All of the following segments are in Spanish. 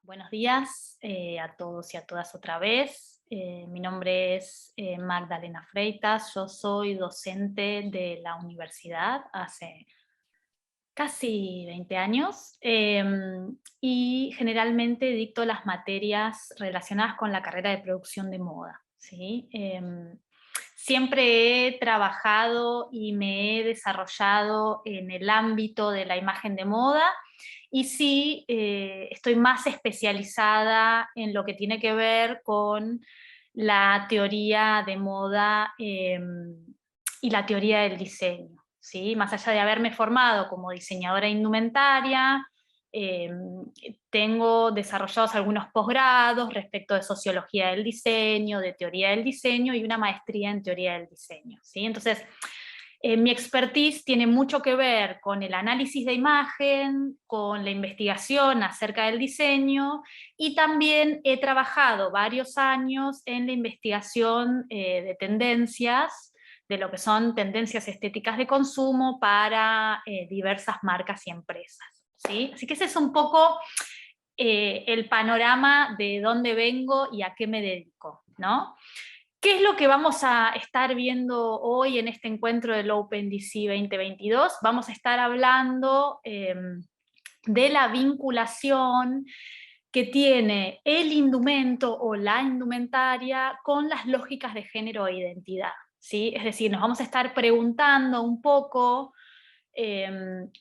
Buenos días a todos y a todas otra vez. Mi nombre es Magdalena Freitas, yo soy docente de la universidad hace casi 20 años y generalmente dicto las materias relacionadas con la carrera de producción de moda, ¿sí? Siempre he trabajado y me he desarrollado en el ámbito de la imagen de moda y sí estoy más especializada en lo que tiene que ver con la teoría de moda y la teoría del diseño. ¿Sí? Más allá de haberme formado como diseñadora indumentaria, eh, tengo desarrollados algunos posgrados respecto de sociología del diseño, de teoría del diseño y una maestría en teoría del diseño. ¿Sí? Entonces, mi expertise tiene mucho que ver con el análisis de imagen, con la investigación acerca del diseño y también he trabajado varios años en la investigación de tendencias, de lo que son tendencias estéticas de consumo para diversas marcas y empresas. ¿Sí? Así que ese es un poco el panorama de dónde vengo y a qué me dedico, ¿no? ¿Qué es lo que vamos a estar viendo hoy en este encuentro del OpenDC 2022? Vamos a estar hablando de la vinculación que tiene el indumento o la indumentaria con las lógicas de género e identidad, ¿sí? Es decir, nos vamos a estar preguntando un poco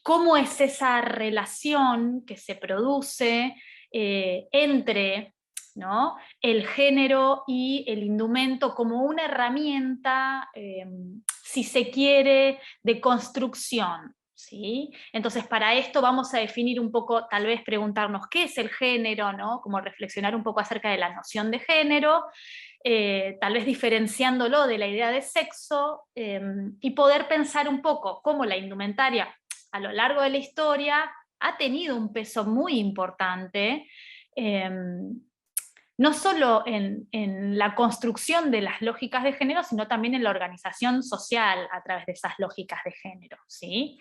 cómo es esa relación que se produce entre, ¿no?, el género y el indumento como una herramienta, si se quiere, de construcción. ¿Sí? Entonces, para esto vamos a definir un poco, tal vez preguntarnos qué es el género, ¿no? Como reflexionar un poco acerca de la noción de género, tal vez diferenciándolo de la idea de sexo, y poder pensar un poco cómo la indumentaria a lo largo de la historia ha tenido un peso muy importante, no solo en la construcción de las lógicas de género, sino también en la organización social a través de esas lógicas de género. ¿Sí?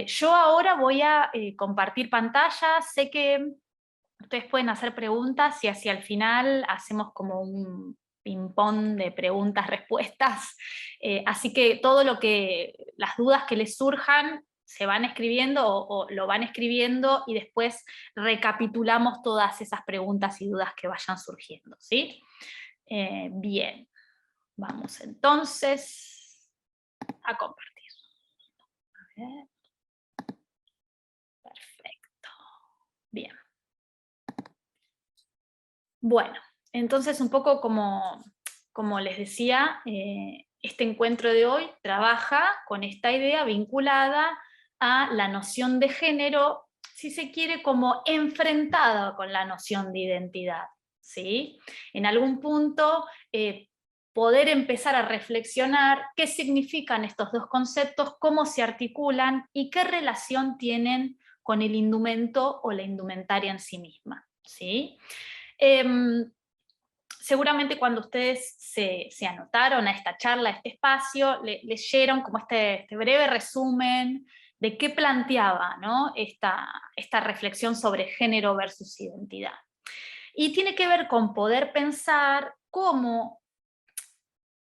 Yo ahora voy a compartir pantalla, sé que ustedes pueden hacer preguntas y hacia el final hacemos como un ping-pong de preguntas-respuestas, así que todo lo que, las dudas que les surjan, se van escribiendo o lo van escribiendo y después recapitulamos todas esas preguntas y dudas que vayan surgiendo, ¿sí? Bien, vamos entonces a compartir. A ver. Perfecto. Bien. Bueno, entonces un poco como les decía, este encuentro de hoy trabaja con esta idea vinculada a la noción de género, si se quiere, como enfrentada con la noción de identidad. ¿Sí? En algún punto poder empezar a reflexionar qué significan estos dos conceptos, cómo se articulan y qué relación tienen con el indumento o la indumentaria en sí misma. ¿Sí? Seguramente cuando ustedes se anotaron a esta charla, a este espacio, leyeron como este breve resumen de qué planteaba, ¿no?, esta reflexión sobre género versus identidad. Y tiene que ver con poder pensar cómo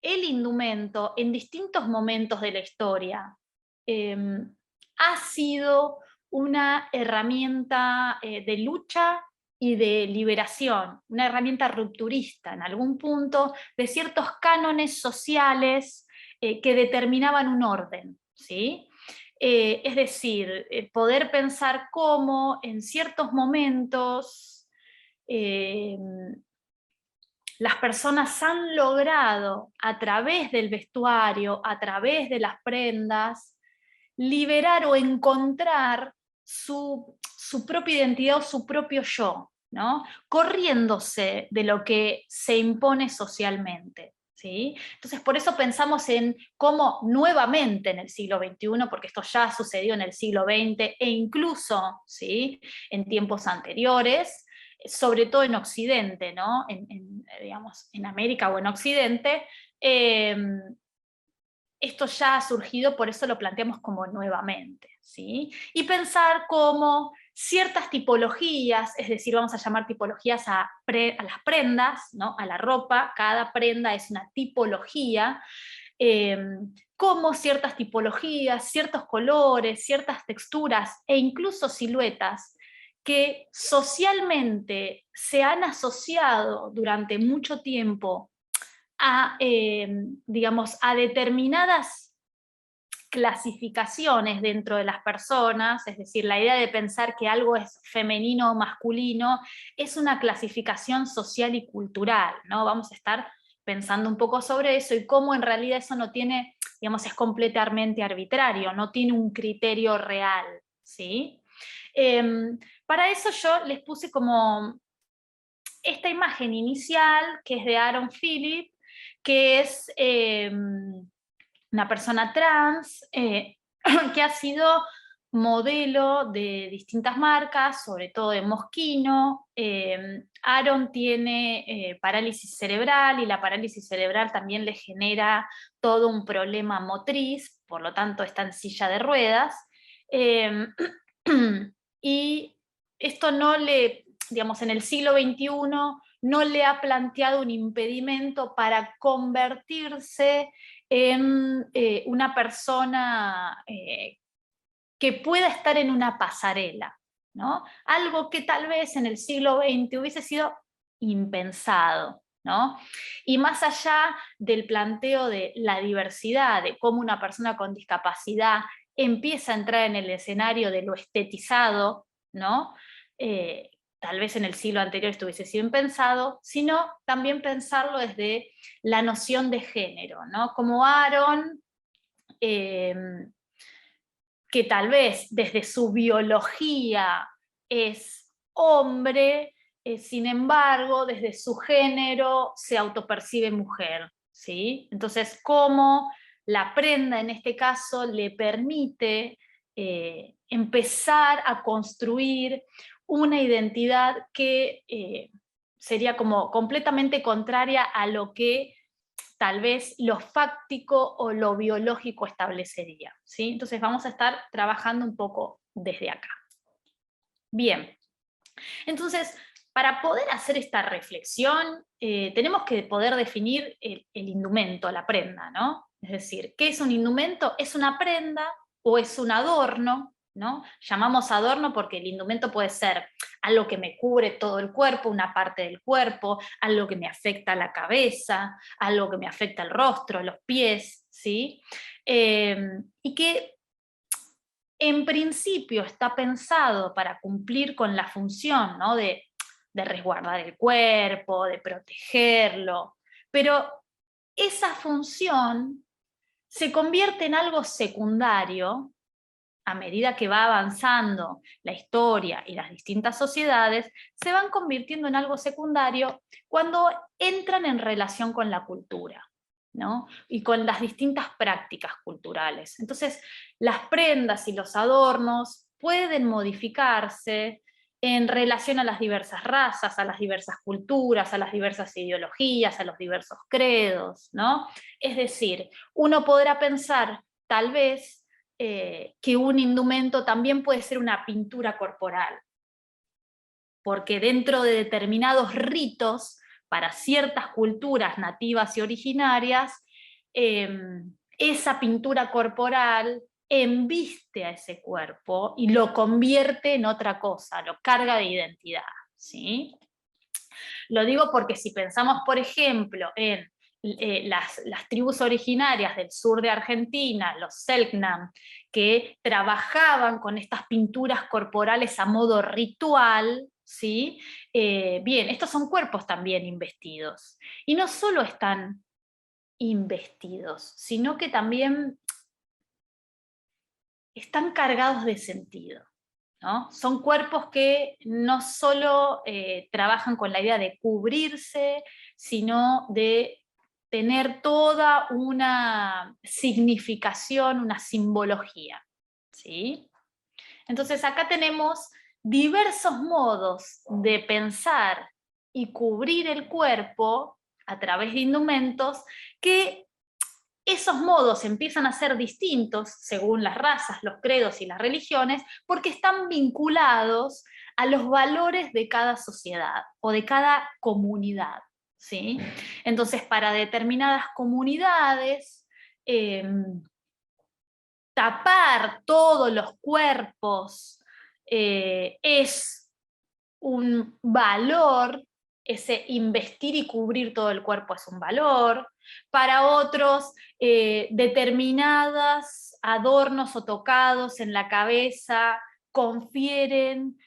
el indumento en distintos momentos de la historia ha sido una herramienta de lucha y de liberación, una herramienta rupturista en algún punto de ciertos cánones sociales que determinaban un orden, ¿sí? Es decir, poder pensar cómo en ciertos momentos las personas han logrado a través del vestuario, a través de las prendas, liberar o encontrar su propia identidad o su propio yo, ¿no? Corriéndose de lo que se impone socialmente. ¿Sí? Entonces, por eso pensamos en cómo nuevamente en el siglo XXI, porque esto ya sucedió en el siglo XX e incluso, ¿sí?, en tiempos anteriores, sobre todo en Occidente, ¿no?, digamos, en América o en Occidente, esto ya ha surgido, por eso lo planteamos como nuevamente, ¿sí? Y pensar cómo ciertas tipologías, es decir, vamos a llamar tipologías a las prendas, ¿no? A la ropa, cada prenda es una tipología, como ciertas tipologías, ciertos colores, ciertas texturas e incluso siluetas que socialmente se han asociado durante mucho tiempo a, digamos, a determinadas clasificaciones dentro de las personas, es decir, la idea de pensar que algo es femenino o masculino es una clasificación social y cultural, ¿no? Vamos a estar pensando un poco sobre eso y cómo en realidad eso no tiene, digamos, es completamente arbitrario, no tiene un criterio real, ¿sí? Para eso yo les puse como esta imagen inicial, que es de Aaron Philip, que es una persona trans que ha sido modelo de distintas marcas, sobre todo de Moschino. Aaron tiene parálisis cerebral y la parálisis cerebral también le genera todo un problema motriz, por lo tanto está en silla de ruedas. Y esto no le, digamos, en el siglo XXI no le ha planteado un impedimento para convertirse en una persona que pueda estar en una pasarela, ¿no? Algo que tal vez en el siglo XX hubiese sido impensado, ¿no? Y más allá del planteo de la diversidad, de cómo una persona con discapacidad empieza a entrar en el escenario de lo estetizado, ¿no? Tal vez en el siglo anterior esto hubiese sido impensado, sino también pensarlo desde la noción de género, ¿no? Como Aaron, que tal vez desde su biología es hombre, sin embargo, desde su género se autopercibe mujer, ¿sí? Entonces, cómo la prenda en este caso le permite empezar a construir una identidad que sería como completamente contraria a lo que tal vez lo fáctico o lo biológico establecería, ¿sí? Entonces vamos a estar trabajando un poco desde acá. Bien, entonces para poder hacer esta reflexión tenemos que poder definir el indumento, la prenda, ¿no? Es decir, ¿qué es un indumento? ¿Es una prenda o es un adorno? ¿No? Llamamos adorno porque el indumento puede ser algo que me cubre todo el cuerpo, una parte del cuerpo, algo que me afecta la cabeza, algo que me afecta el rostro, los pies, ¿sí? Y que en principio está pensado para cumplir con la función, ¿no? de resguardar el cuerpo, de protegerlo, pero esa función se convierte en algo secundario a medida que va avanzando la historia y las distintas sociedades, se van convirtiendo en algo secundario cuando entran en relación con la cultura, ¿no? Y con las distintas prácticas culturales. Entonces, las prendas y los adornos pueden modificarse en relación a las diversas razas, a las diversas culturas, a las diversas ideologías, a los diversos credos, ¿no? Es decir, uno podrá pensar, tal vez, que un indumento también puede ser una pintura corporal, porque dentro de determinados ritos, para ciertas culturas nativas y originarias, esa pintura corporal embiste a ese cuerpo y lo convierte en otra cosa, lo carga de identidad, ¿sí? Lo digo porque si pensamos, por ejemplo, en las tribus originarias del sur de Argentina, los Selknam, que trabajaban con estas pinturas corporales a modo ritual, ¿sí? Bien, estos son cuerpos también investidos. Y no solo están investidos, sino que también están cargados de sentido, ¿no? Son cuerpos que no solo trabajan con la idea de cubrirse, sino de tener toda una significación, una simbología, ¿sí? Entonces acá tenemos diversos modos de pensar y cubrir el cuerpo a través de indumentos que esos modos empiezan a ser distintos según las razas, los credos y las religiones, porque están vinculados a los valores de cada sociedad o de cada comunidad, ¿sí? Entonces, para determinadas comunidades, tapar todos los cuerpos es un valor, ese investir y cubrir todo el cuerpo es un valor. Para otros, determinados adornos o tocados en la cabeza confieren,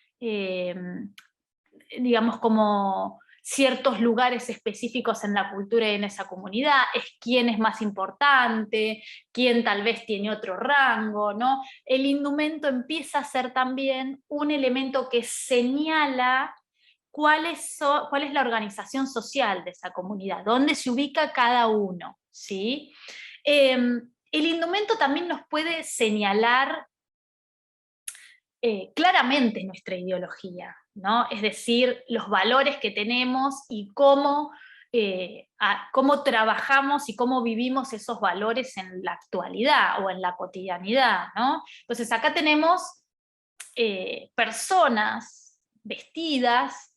digamos, como ciertos lugares específicos en la cultura y en esa comunidad, es quién es más importante, quién tal vez tiene otro rango, ¿no? El indumento empieza a ser también un elemento que señala cuál es la organización social de esa comunidad, dónde se ubica cada uno, ¿sí? El indumento también nos puede señalar claramente nuestra ideología, ¿no? Es decir, los valores que tenemos y cómo trabajamos y cómo vivimos esos valores en la actualidad o en la cotidianidad, ¿no? Entonces acá tenemos personas vestidas,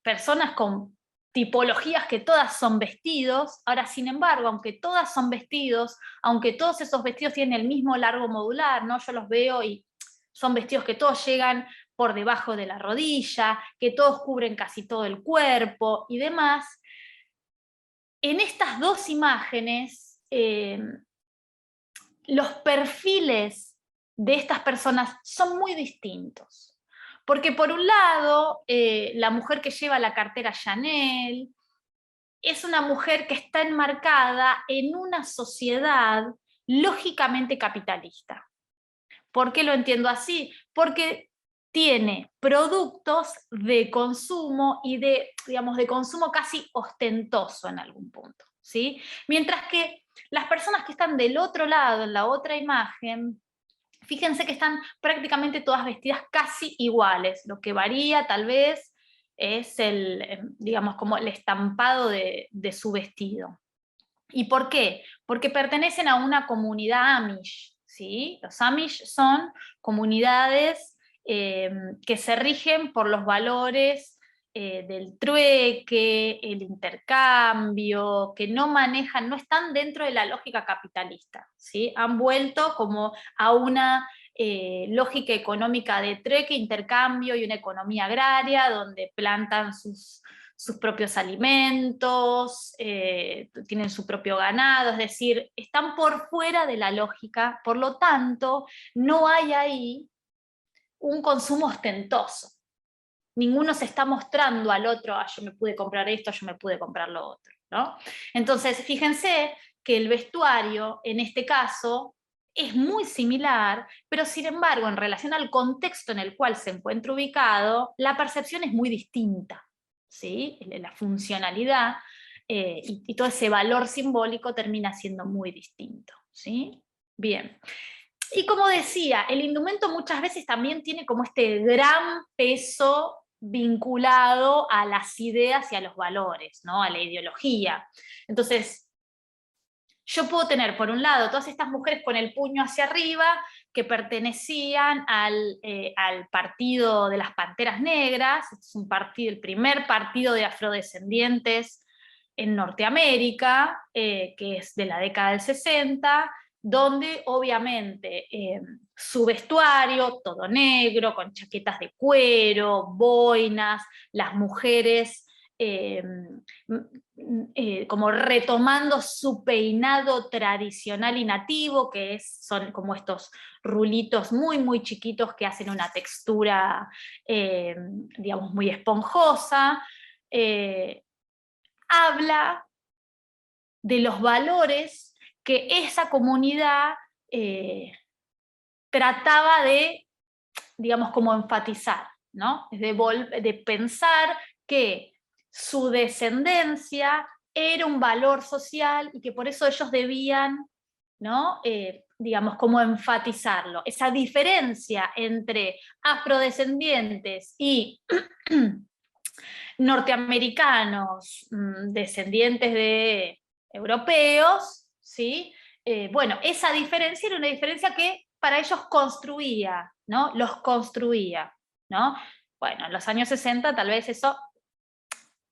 personas con tipologías que todas son vestidos. Ahora, sin embargo, aunque todas son vestidos, aunque todos esos vestidos tienen el mismo largo modular, ¿no? Yo los veo y son vestidos que todos llegan por debajo de la rodilla, que todos cubren casi todo el cuerpo y demás. En estas dos imágenes, los perfiles de estas personas son muy distintos. Porque por un lado, la mujer que lleva la cartera Chanel es una mujer que está enmarcada en una sociedad lógicamente capitalista. ¿Por qué lo entiendo así? Porque tiene productos de consumo y digamos, de consumo casi ostentoso en algún punto, ¿sí? Mientras que las personas que están del otro lado, en la otra imagen, fíjense que están prácticamente todas vestidas casi iguales. Lo que varía tal vez es digamos, como el estampado de su vestido. ¿Y por qué? Porque pertenecen a una comunidad Amish, ¿sí? Los Amish son comunidades que se rigen por los valores del trueque, el intercambio, que no manejan, no están dentro de la lógica capitalista, ¿sí? Han vuelto como a una lógica económica de trueque, intercambio y una economía agraria donde plantan sus propios alimentos, tienen su propio ganado, es decir, están por fuera de la lógica, por lo tanto, no hay ahí un consumo ostentoso. Ninguno se está mostrando al otro, yo me pude comprar esto, yo me pude comprar lo otro, ¿no? Entonces, fíjense que el vestuario, en este caso, es muy similar, pero sin embargo, en relación al contexto en el cual se encuentra ubicado, la percepción es muy distinta, ¿sí? La funcionalidad y todo ese valor simbólico termina siendo muy distinto, ¿sí? Bien. Y como decía, el indumento muchas veces también tiene como este gran peso vinculado a las ideas y a los valores, ¿no? A la ideología. Entonces, yo puedo tener, por un lado, todas estas mujeres con el puño hacia arriba, que pertenecían al partido de las Panteras Negras. Este es un partido, el primer partido de afrodescendientes en Norteamérica, que es de la década del 60, donde obviamente su vestuario, todo negro, con chaquetas de cuero, boinas, las mujeres como retomando su peinado tradicional y nativo, que son como estos rulitos muy, muy chiquitos que hacen una textura, digamos, muy esponjosa. Habla de los valores que esa comunidad trataba de, digamos, como enfatizar, ¿no? De pensar que su descendencia era un valor social y que por eso ellos debían, ¿no? Digamos, como enfatizarlo. Esa diferencia entre afrodescendientes y norteamericanos descendientes de europeos, ¿sí? bueno, esa diferencia era una diferencia que para ellos construía, ¿no? Los construía, ¿no? Bueno, en los años 60 tal vez eso,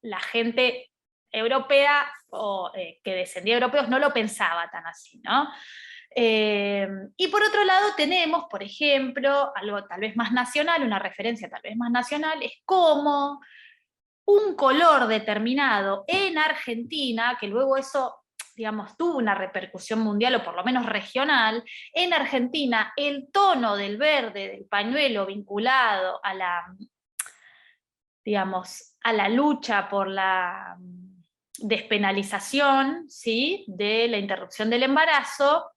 la gente europea o que descendía de europeos no lo pensaba tan así, ¿no? Y por otro lado tenemos, por ejemplo, algo tal vez más nacional, una referencia tal vez más nacional, es como un color determinado en Argentina, que luego eso, digamos, tuvo una repercusión mundial o por lo menos regional, en Argentina el tono del verde del pañuelo vinculado a la, digamos, a la lucha por la despenalización, ¿sí?, de la interrupción del embarazo,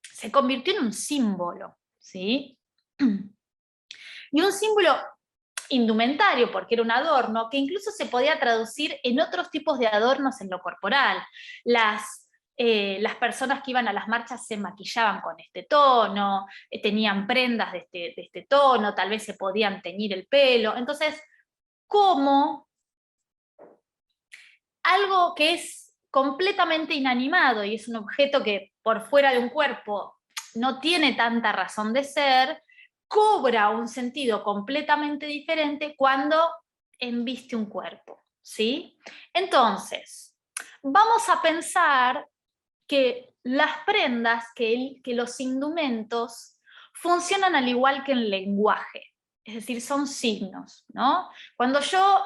se convirtió en un símbolo, ¿sí? Y un símbolo indumentario, porque era un adorno, que incluso se podía traducir en otros tipos de adornos en lo corporal. Las personas que iban a las marchas se maquillaban con este tono, tenían prendas de este tono, tal vez se podían teñir el pelo. Entonces, ¿cómo algo que es completamente inanimado y es un objeto que por fuera de un cuerpo no tiene tanta razón de ser, cobra un sentido completamente diferente cuando embiste un cuerpo, ¿sí? Entonces, vamos a pensar que las prendas, que los indumentos, funcionan al igual que el lenguaje, es decir, son signos, ¿no? Cuando yo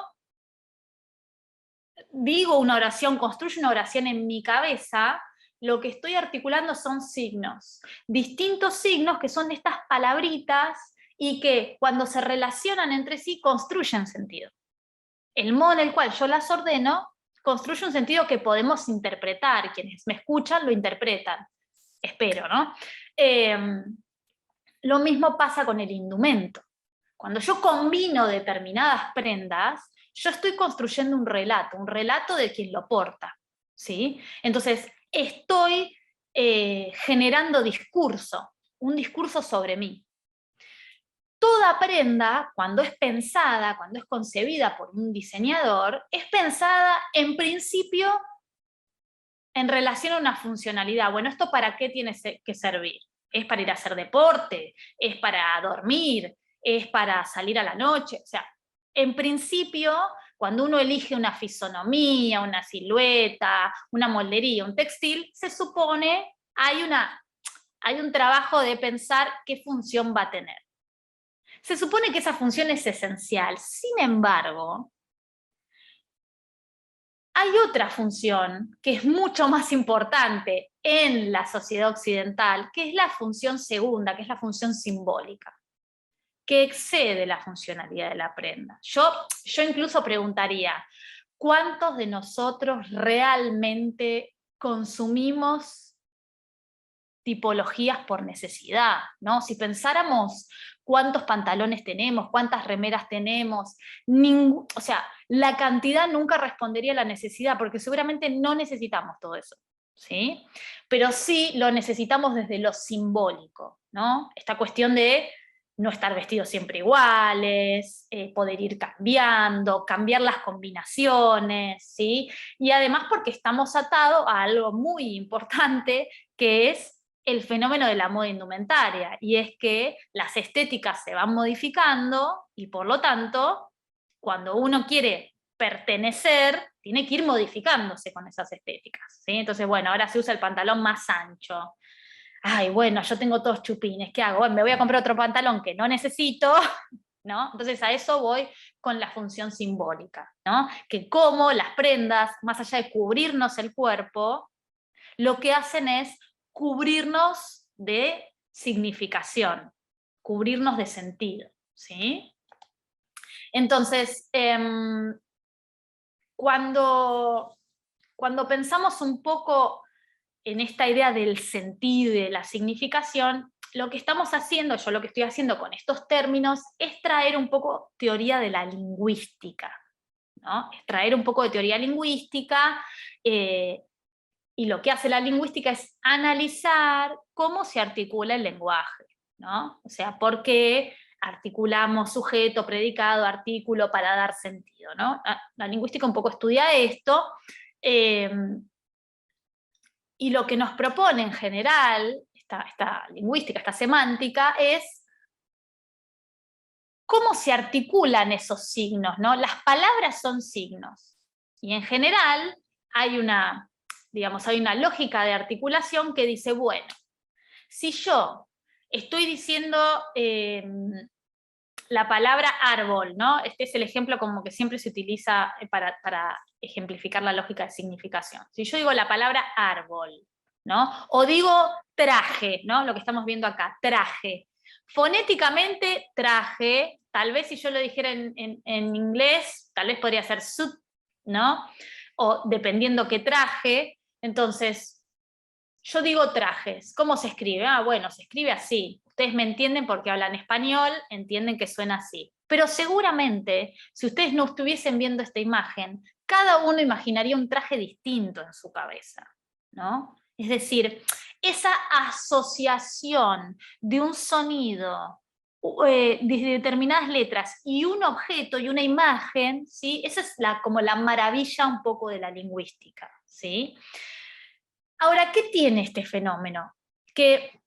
digo una oración, construyo una oración en mi cabeza, lo que estoy articulando son signos, distintos signos que son estas palabritas y que cuando se relacionan entre sí construyen sentido. El modo en el cual yo las ordeno construye un sentido que podemos interpretar, quienes me escuchan lo interpretan, espero, ¿no? Lo mismo pasa con el indumento. Cuando yo combino determinadas prendas, yo estoy construyendo un relato de quien lo porta, ¿sí? Entonces, estoy generando discurso, un discurso sobre mí. Toda prenda, cuando es pensada, cuando es concebida por un diseñador, es pensada en principio en relación a una funcionalidad. Bueno, ¿esto para qué tiene que servir? ¿Es para ir a hacer deporte? ¿Es para dormir? ¿Es para salir a la noche? O sea, en principio, cuando uno elige una fisonomía, una silueta, una moldería, un textil, se supone hay un trabajo de pensar qué función va a tener. Se supone que esa función es esencial. Sin embargo, hay otra función que es mucho más importante en la sociedad occidental, que es la función segunda, que es la función simbólica, que excede la funcionalidad de la prenda. Yo incluso preguntaría, ¿cuántos de nosotros realmente consumimos tipologías por necesidad, ¿no? Si pensáramos cuántos pantalones tenemos, cuántas remeras tenemos, o sea, la cantidad nunca respondería a la necesidad, porque seguramente no necesitamos todo eso, ¿sí? Pero sí lo necesitamos desde lo simbólico, ¿no? Esta cuestión de no estar vestidos siempre iguales, poder ir cambiando, cambiar las combinaciones, ¿sí? Y además porque estamos atados a algo muy importante, que es el fenómeno de la moda indumentaria, y es que las estéticas se van modificando y por lo tanto, cuando uno quiere pertenecer, tiene que ir modificándose con esas estéticas, ¿sí? Entonces, bueno, ahora se usa el pantalón más ancho. Ay, bueno, yo tengo todos chupines, ¿qué hago? Bueno, me voy a comprar otro pantalón que no necesito, ¿no? Entonces a eso voy con la función simbólica, ¿no? Que como las prendas, más allá de cubrirnos el cuerpo, lo que hacen es cubrirnos de significación, cubrirnos de sentido, ¿sí? Entonces, cuando pensamos un poco en esta idea del sentido y de la significación, lo que estamos haciendo, yo lo que estoy haciendo con estos términos, es traer un poco teoría de la lingüística, ¿no? Es traer un poco de teoría lingüística, y lo que hace la lingüística es analizar cómo se articula el lenguaje, ¿no? O sea, por qué articulamos sujeto, predicado, artículo para dar sentido, ¿no? La lingüística un poco estudia esto, Y lo que nos propone en general, esta lingüística, esta semántica, es cómo se articulan esos signos, ¿no? Las palabras son signos. Y en general hay una, digamos, hay una lógica de articulación que dice, bueno, si yo estoy diciendo la palabra árbol, ¿no? Este es el ejemplo como que siempre se utiliza para ejemplificar la lógica de significación. Si yo digo la palabra árbol, ¿no? O digo traje, ¿no? Lo que estamos viendo acá, traje. Fonéticamente, traje, tal vez si yo lo dijera en inglés, tal vez podría ser suit, ¿no? O dependiendo qué traje. Entonces, yo digo trajes. ¿Cómo se escribe? Ah, bueno, se escribe así. Ustedes me entienden porque hablan español, entienden que suena así. Pero seguramente, si ustedes no estuviesen viendo esta imagen, cada uno imaginaría un traje distinto en su cabeza, ¿no? Es decir, esa asociación de un sonido, de determinadas letras y un objeto y una imagen, ¿sí? Esa es como la maravilla un poco de la lingüística, ¿sí? Ahora, ¿qué tiene este fenómeno? Que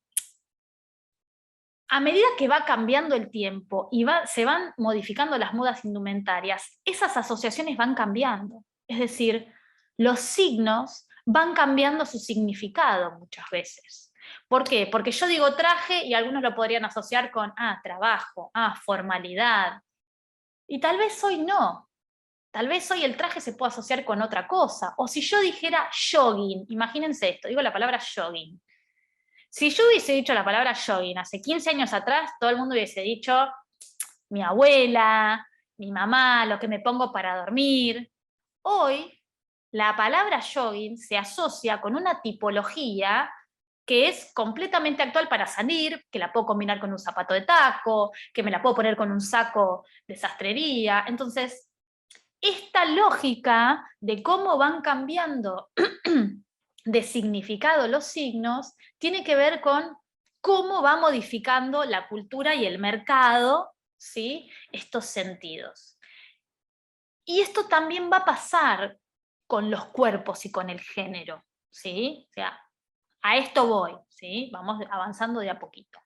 a medida que va cambiando el tiempo y se van modificando las modas indumentarias, esas asociaciones van cambiando. Es decir, los signos van cambiando su significado muchas veces. ¿Por qué? Porque yo digo traje y algunos lo podrían asociar con, trabajo, formalidad. Y tal vez hoy no. Tal vez hoy el traje se puede asociar con otra cosa. O si yo dijera jogging, imagínense esto, digo la palabra jogging. Si yo hubiese dicho la palabra jogging hace 15 años atrás, todo el mundo hubiese dicho mi abuela, mi mamá, lo que me pongo para dormir. Hoy, la palabra jogging se asocia con una tipología que es completamente actual para salir, que la puedo combinar con un zapato de taco, que me la puedo poner con un saco de sastrería. Entonces, esta lógica de cómo van cambiando de significado los signos tiene que ver con cómo va modificando la cultura y el mercado, ¿sí? Estos sentidos. Y esto también va a pasar con los cuerpos y con el género, ¿sí? O sea, a esto voy, ¿sí? Vamos avanzando de a poquito.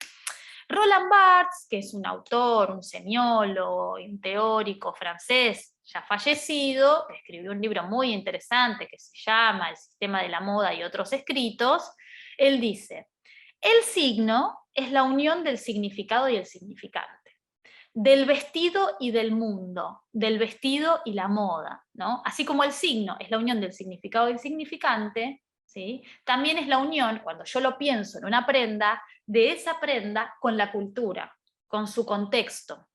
Roland Barthes, que es un autor, un semiólogo, un teórico francés ya fallecido, escribió un libro muy interesante que se llama El sistema de la moda y otros escritos. Él dice, el signo es la unión del significado y el significante, del vestido y del mundo, del vestido y la moda, ¿no? Así como el signo es la unión del significado y el significante, ¿sí? También es la unión, cuando yo lo pienso en una prenda, de esa prenda con la cultura, con su contexto,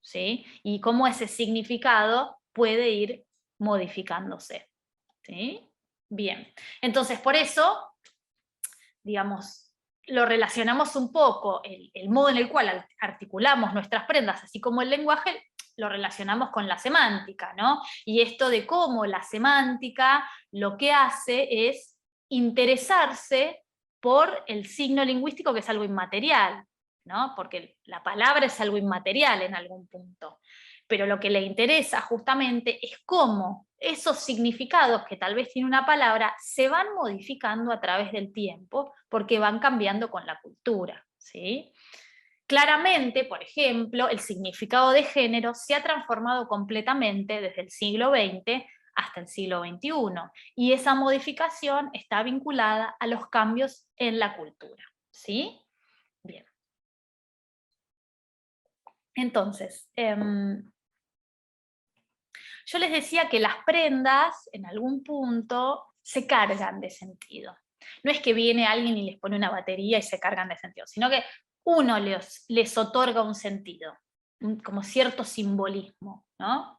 ¿sí? Y cómo ese significado puede ir modificándose, ¿sí? Bien, entonces por eso, digamos, lo relacionamos un poco, el modo en el cual articulamos nuestras prendas, así como el lenguaje, lo relacionamos con la semántica, ¿no? Y esto de cómo la semántica lo que hace es interesarse por el signo lingüístico, que es algo inmaterial, ¿no? Porque la palabra es algo inmaterial en algún punto. Pero lo que le interesa justamente es cómo esos significados que tal vez tiene una palabra se van modificando a través del tiempo porque van cambiando con la cultura, ¿sí? Claramente, por ejemplo, el significado de género se ha transformado completamente desde el siglo XX hasta el siglo XXI, y esa modificación está vinculada a los cambios en la cultura, ¿sí? Bien. Entonces, yo les decía que las prendas, en algún punto, se cargan de sentido. No es que viene alguien y les pone una batería y se cargan de sentido, sino que uno les otorga un sentido, como cierto simbolismo, ¿no?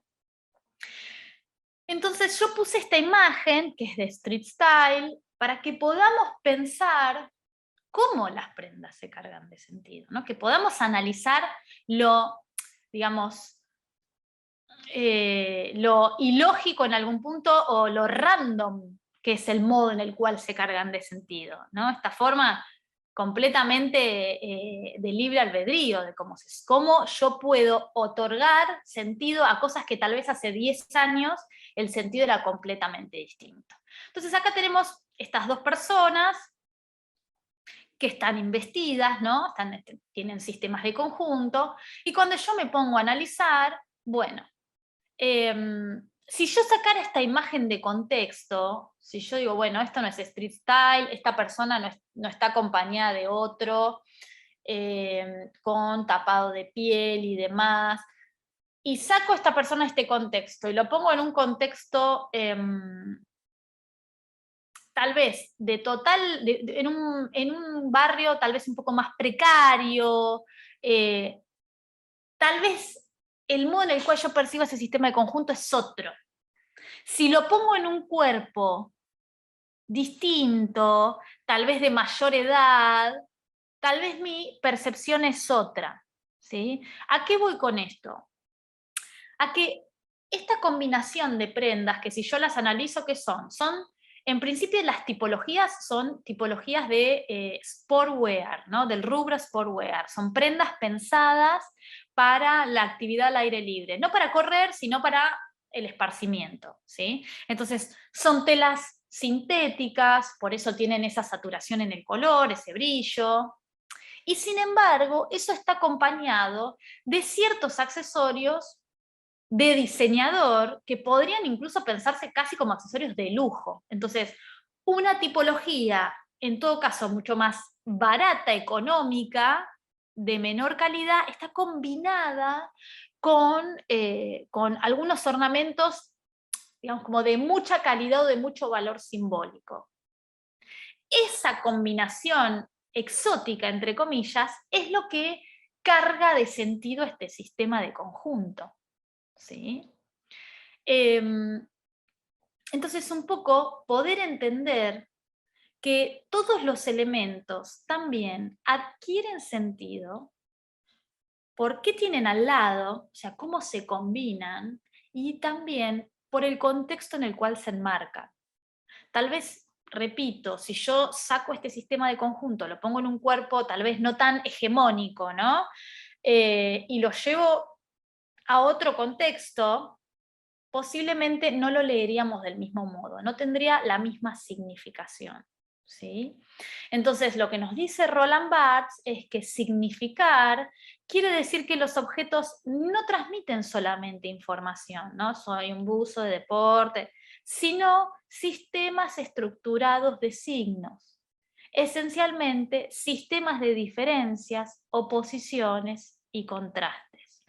Entonces yo puse esta imagen, que es de Street Style, para que podamos pensar cómo las prendas se cargan de sentido, ¿no? Que podamos analizar lo, digamos, lo ilógico en algún punto o lo random que es el modo en el cual se cargan de sentido, ¿no? Esta forma completamente de libre albedrío, de cómo yo puedo otorgar sentido a cosas que tal vez hace 10 años el sentido era completamente distinto. Entonces acá tenemos estas dos personas que están investidas, ¿no? Tienen sistemas de conjunto, y cuando yo me pongo a analizar, bueno, si yo sacara esta imagen de contexto, si yo digo, bueno, esto no es street style, esta persona no está acompañada de otro, con tapado de piel y demás, y saco a esta persona de este contexto y lo pongo en un contexto tal vez en un barrio tal vez un poco más precario, tal vez el modo en el cual yo percibo ese sistema de conjunto es otro. Si lo pongo en un cuerpo distinto, tal vez de mayor edad, tal vez mi percepción es otra, ¿sí? ¿A qué voy con esto? A que esta combinación de prendas, que si yo las analizo, ¿qué son? En principio las tipologías son tipologías de sportwear, ¿no? Del rubro sportwear. Son prendas pensadas para la actividad al aire libre, no para correr, sino para el esparcimiento, ¿sí? Entonces, son telas sintéticas, por eso tienen esa saturación en el color, ese brillo, y sin embargo, eso está acompañado de ciertos accesorios de diseñador que podrían incluso pensarse casi como accesorios de lujo. Entonces, una tipología, en todo caso, mucho más barata, económica, de menor calidad, está combinada con algunos ornamentos, digamos, como de mucha calidad o de mucho valor simbólico. Esa combinación exótica, entre comillas, es lo que carga de sentido este sistema de conjunto, ¿sí? Entonces, un poco poder entender que todos los elementos también adquieren sentido, por qué tienen al lado, o sea, cómo se combinan, y también por el contexto en el cual se enmarcan. Tal vez, repito, si yo saco este sistema de conjunto, lo pongo en un cuerpo tal vez no tan hegemónico, ¿no? Y lo llevo a otro contexto, posiblemente no lo leeríamos del mismo modo, no tendría la misma significación, ¿sí? Entonces, lo que nos dice Roland Barthes es que significar quiere decir que los objetos no transmiten solamente información, ¿no? Soy un buzo de deporte, sino sistemas estructurados de signos, esencialmente sistemas de diferencias, oposiciones y contrastes.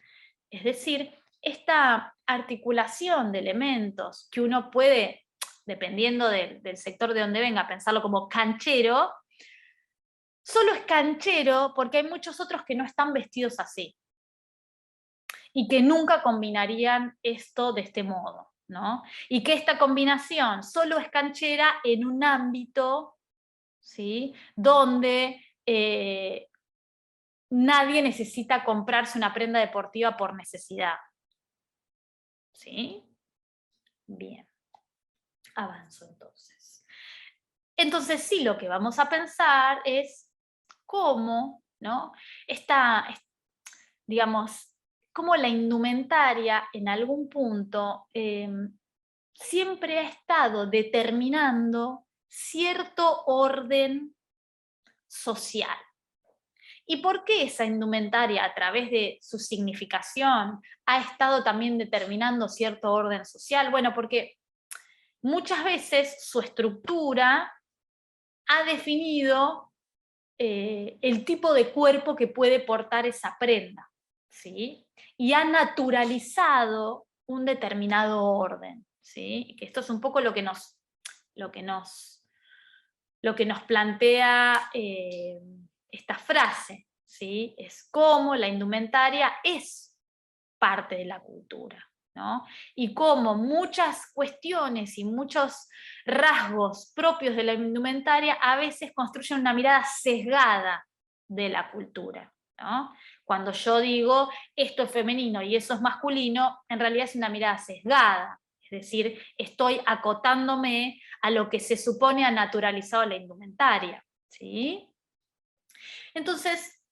Es decir, esta articulación de elementos que uno puede, dependiendo del sector de donde venga, pensarlo como canchero, solo es canchero porque hay muchos otros que no están vestidos así y que nunca combinarían esto de este modo, ¿no? Y que esta combinación solo es canchera en un ámbito, ¿sí?, donde nadie necesita comprarse una prenda deportiva por necesidad, ¿sí? Bien, avanzo entonces. Entonces sí, lo que vamos a pensar es cómo, ¿no? Digamos, cómo la indumentaria en algún punto siempre ha estado determinando cierto orden social. ¿Y por qué esa indumentaria, a través de su significación, ha estado también determinando cierto orden social? Bueno, porque muchas veces su estructura ha definido el tipo de cuerpo que puede portar esa prenda, ¿sí? Y ha naturalizado un determinado orden, ¿sí? Que esto es un poco lo que nos, lo que nos plantea esta frase, ¿sí? Es cómo la indumentaria es parte de la cultura, ¿no? Y cómo muchas cuestiones y muchos rasgos propios de la indumentaria a veces construyen una mirada sesgada de la cultura, ¿no? Cuando yo digo esto es femenino y eso es masculino, en realidad es una mirada sesgada, es decir, estoy acotándome a lo que se supone ha naturalizado la indumentaria, ¿sí? Entonces,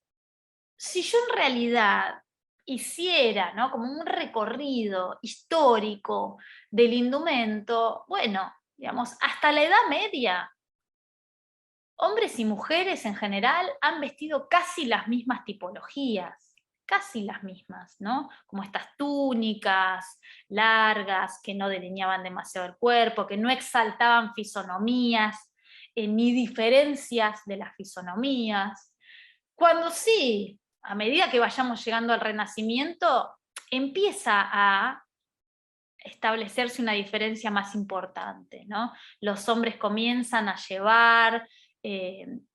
si yo en realidad hiciera, ¿no?, como un recorrido histórico del indumento, bueno, digamos, hasta la Edad Media hombres y mujeres en general han vestido casi las mismas tipologías, casi las mismas, ¿no? Como estas túnicas largas que no delineaban demasiado el cuerpo, que no exaltaban fisonomías, ni diferencias de las fisonomías. Cuando sí, a medida que vayamos llegando al Renacimiento, empieza a establecerse una diferencia más importante, ¿no? Los hombres comienzan a llevar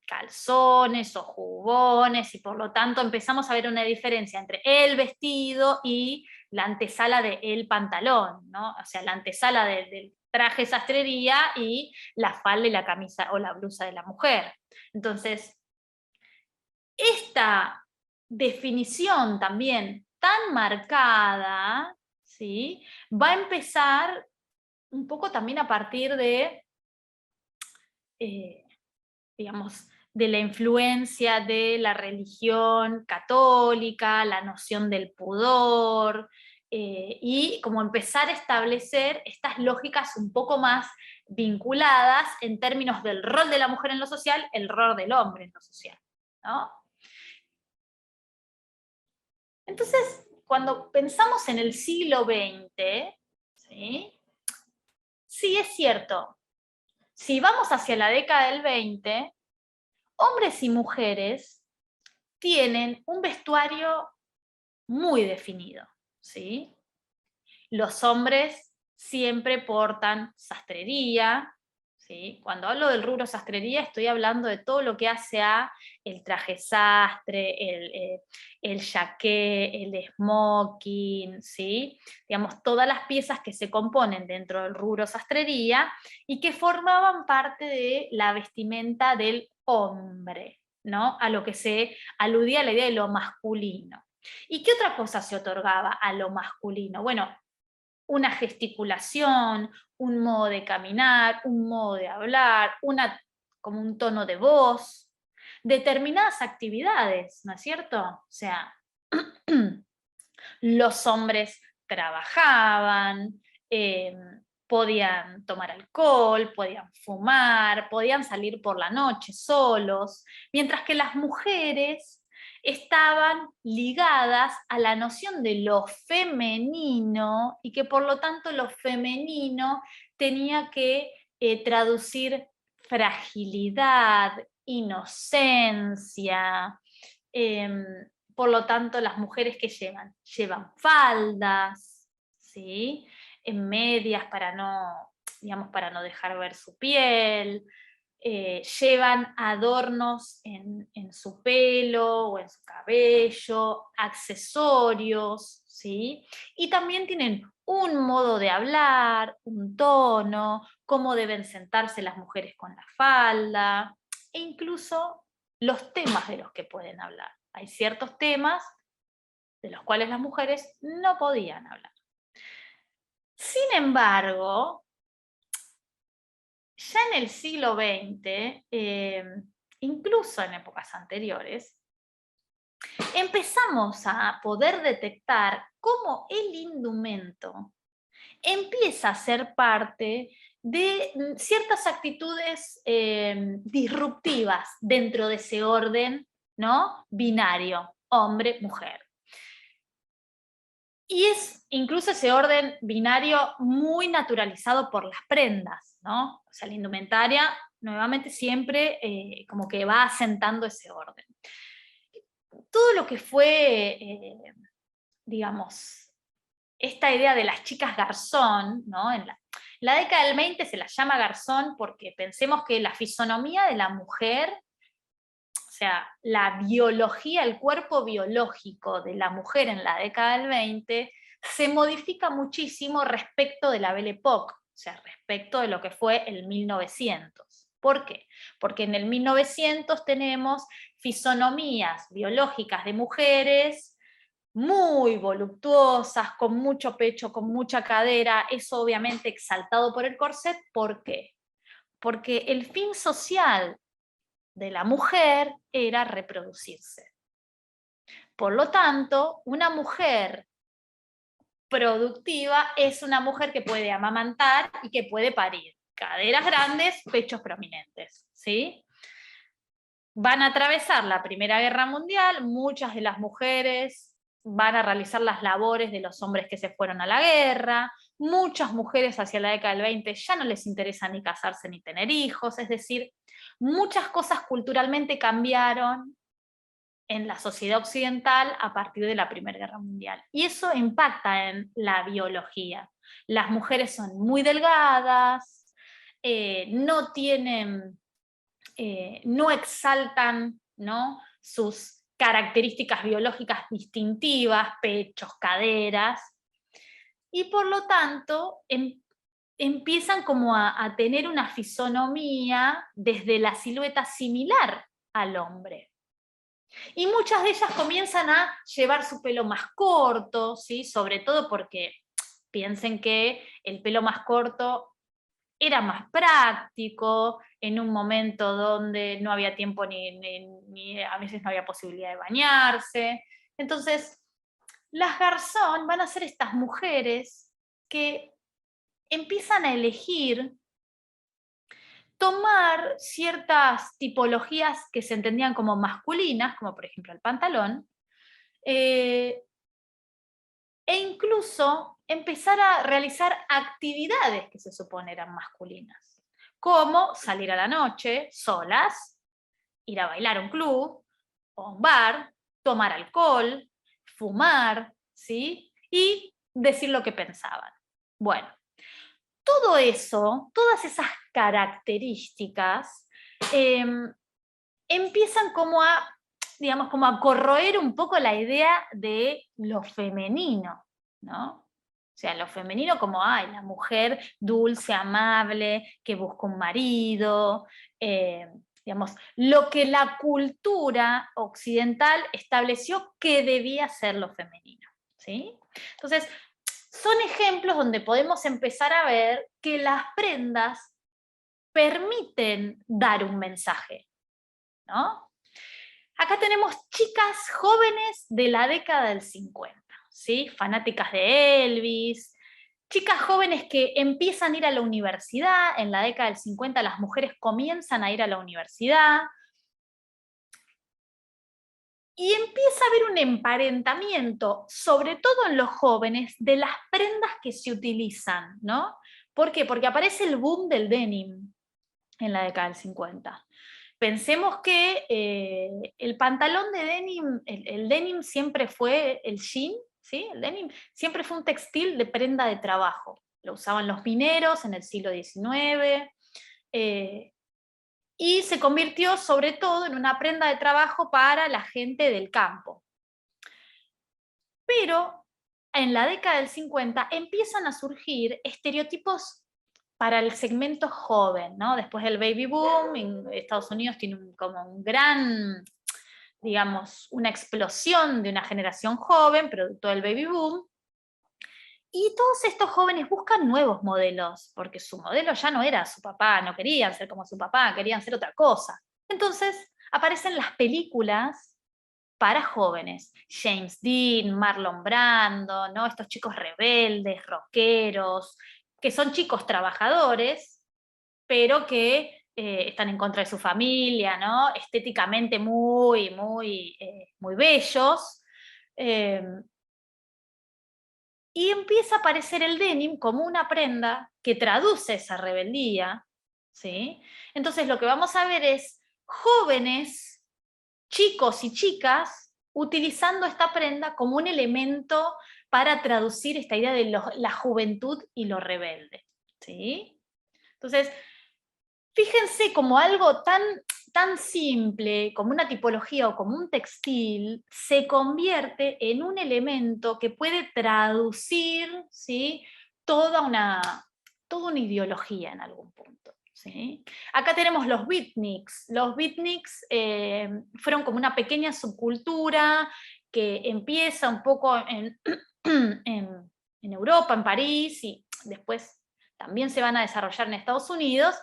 calzones o jubones y por lo tanto empezamos a ver una diferencia entre el vestido y la antesala del pantalón, ¿no? O sea, la antesala del traje sastrería y la falda y la camisa o la blusa de la mujer. Entonces, esta definición también tan marcada, ¿sí? Va a empezar un poco también a partir de, digamos, de la influencia de la religión católica, la noción del pudor, y como empezar a establecer estas lógicas un poco más vinculadas en términos del rol de la mujer en lo social, el rol del hombre en lo social, ¿no? Entonces, cuando pensamos en el siglo XX, ¿sí? Sí es cierto, si vamos hacia la década del 20, hombres y mujeres tienen un vestuario muy definido, ¿sí? Los hombres siempre portan sastrería, ¿sí? Cuando hablo del rubro sastrería estoy hablando de todo lo que hace a el traje sastre, el jaqué, el smoking, ¿sí? Digamos, todas las piezas que se componen dentro del rubro sastrería y que formaban parte de la vestimenta del hombre, ¿no? A lo que se aludía la idea de lo masculino. ¿Y qué otra cosa se otorgaba a lo masculino? Bueno, una gesticulación, un modo de caminar, un modo de hablar, como un tono de voz, determinadas actividades, ¿no es cierto? O sea, los hombres trabajaban, eh, podían tomar alcohol, podían fumar, podían salir por la noche solos, mientras que las mujeres estaban ligadas a la noción de lo femenino y que por lo tanto lo femenino tenía que traducir fragilidad, inocencia, em, por lo tanto, las mujeres que llevan faldas, ¿sí? En medias para no, digamos, para no dejar ver su piel, llevan adornos en su pelo o en su cabello, accesorios, ¿sí? Y también tienen un modo de hablar, un tono, cómo deben sentarse las mujeres con la falda, e incluso los temas de los que pueden hablar. Hay ciertos temas de los cuales las mujeres no podían hablar. Sin embargo, ya en el siglo XX, incluso en épocas anteriores, empezamos a poder detectar cómo el indumento empieza a ser parte de ciertas actitudes disruptivas dentro de ese orden, ¿no? Binario, hombre-mujer. Y es incluso ese orden binario muy naturalizado por las prendas, ¿no? O sea, la indumentaria nuevamente siempre como que va asentando ese orden. Todo lo que fue, digamos, esta idea de las chicas garzón, ¿no? En la década del 20 se las llama garzón porque pensemos que la fisonomía de la mujer, o sea, la biología, el cuerpo biológico de la mujer en la década del 20 se modifica muchísimo respecto de la Belle Époque, o sea, respecto de lo que fue el 1900. ¿Por qué? Porque en el 1900 tenemos fisonomías biológicas de mujeres muy voluptuosas, con mucho pecho, con mucha cadera, eso obviamente exaltado por el corset. ¿Por qué? Porque el fin social de la mujer era reproducirse. Por lo tanto, una mujer productiva es una mujer que puede amamantar y que puede parir. Caderas grandes, pechos prominentes, ¿sí? van a atravesar la Primera Guerra Mundial, muchas de las mujeres van a realizar las labores de los hombres que se fueron a la guerra, muchas mujeres hacia la década del 20 ya no les interesa ni casarse ni tener hijos, es decir, muchas cosas culturalmente cambiaron en la sociedad occidental a partir de la Primera Guerra Mundial. Y eso impacta en la biología. Las mujeres son muy delgadas, no tienen, no exaltan, ¿no?, sus características biológicas distintivas, pechos, caderas, y por lo tanto empiezan como a tener una fisonomía desde la silueta similar al hombre. Y muchas de ellas comienzan a llevar su pelo más corto, ¿sí? Sobre todo porque piensen que el pelo más corto era más práctico, en un momento donde no había tiempo ni a veces no había posibilidad de bañarse. Entonces, las Garzón van a ser estas mujeres que empiezan a elegir tomar ciertas tipologías que se entendían como masculinas, como por ejemplo el pantalón, e incluso empezar a realizar actividades que se supone eran masculinas, como salir a la noche solas, ir a bailar a un club o a un bar, tomar alcohol, fumar, ¿sí? Y decir lo que pensaban. Bueno, todo eso, todas esas características, empiezan como a, digamos, como a corroer un poco la idea de lo femenino, ¿no? O sea, lo femenino como, ay, la mujer dulce, amable, que busca un marido, digamos, lo que la cultura occidental estableció que debía ser lo femenino, ¿sí? Entonces, son ejemplos donde podemos empezar a ver que las prendas permiten dar un mensaje, ¿no? Acá tenemos chicas jóvenes de la década del 50, ¿sí? Fanáticas de Elvis, chicas jóvenes que empiezan a ir a la universidad, en la década del 50 las mujeres comienzan a ir a la universidad, y empieza a haber un emparentamiento, sobre todo en los jóvenes, de las prendas que se utilizan, ¿no? ¿Por qué? Porque aparece el boom del denim en la década del 50. Pensemos que el pantalón de denim, el denim siempre fue el jean, ¿sí? El denim siempre fue un textil de prenda de trabajo. Lo usaban los mineros en el siglo XIX, y se convirtió sobre todo en una prenda de trabajo para la gente del campo. Pero en la década del 50 empiezan a surgir estereotipos para el segmento joven, ¿no? Después del baby boom, en Estados Unidos tiene como un gran, digamos, una explosión de una generación joven, producto del baby boom, y todos estos jóvenes buscan nuevos modelos, porque su modelo ya no era su papá, no querían ser como su papá, querían ser otra cosa. Entonces aparecen las películas para jóvenes, James Dean, Marlon Brando, ¿no? Estos chicos rebeldes, rockeros, que son chicos trabajadores, pero que están en contra de su familia, ¿no? Estéticamente muy bellos. Eh, y empieza a aparecer el denim como una prenda que traduce esa rebeldía, ¿sí? Entonces lo que vamos a ver es jóvenes, chicos y chicas, utilizando esta prenda como un elemento para traducir esta idea de la juventud y lo rebelde, ¿sí? Entonces, fíjense como algo tan simple, como una tipología o como un textil, se convierte en un elemento que puede traducir, ¿sí?, toda una ideología en algún punto, ¿sí? Acá tenemos los beatniks. Los beatniks fueron como una pequeña subcultura que empieza un poco en Europa, en París, y después también se van a desarrollar en Estados Unidos,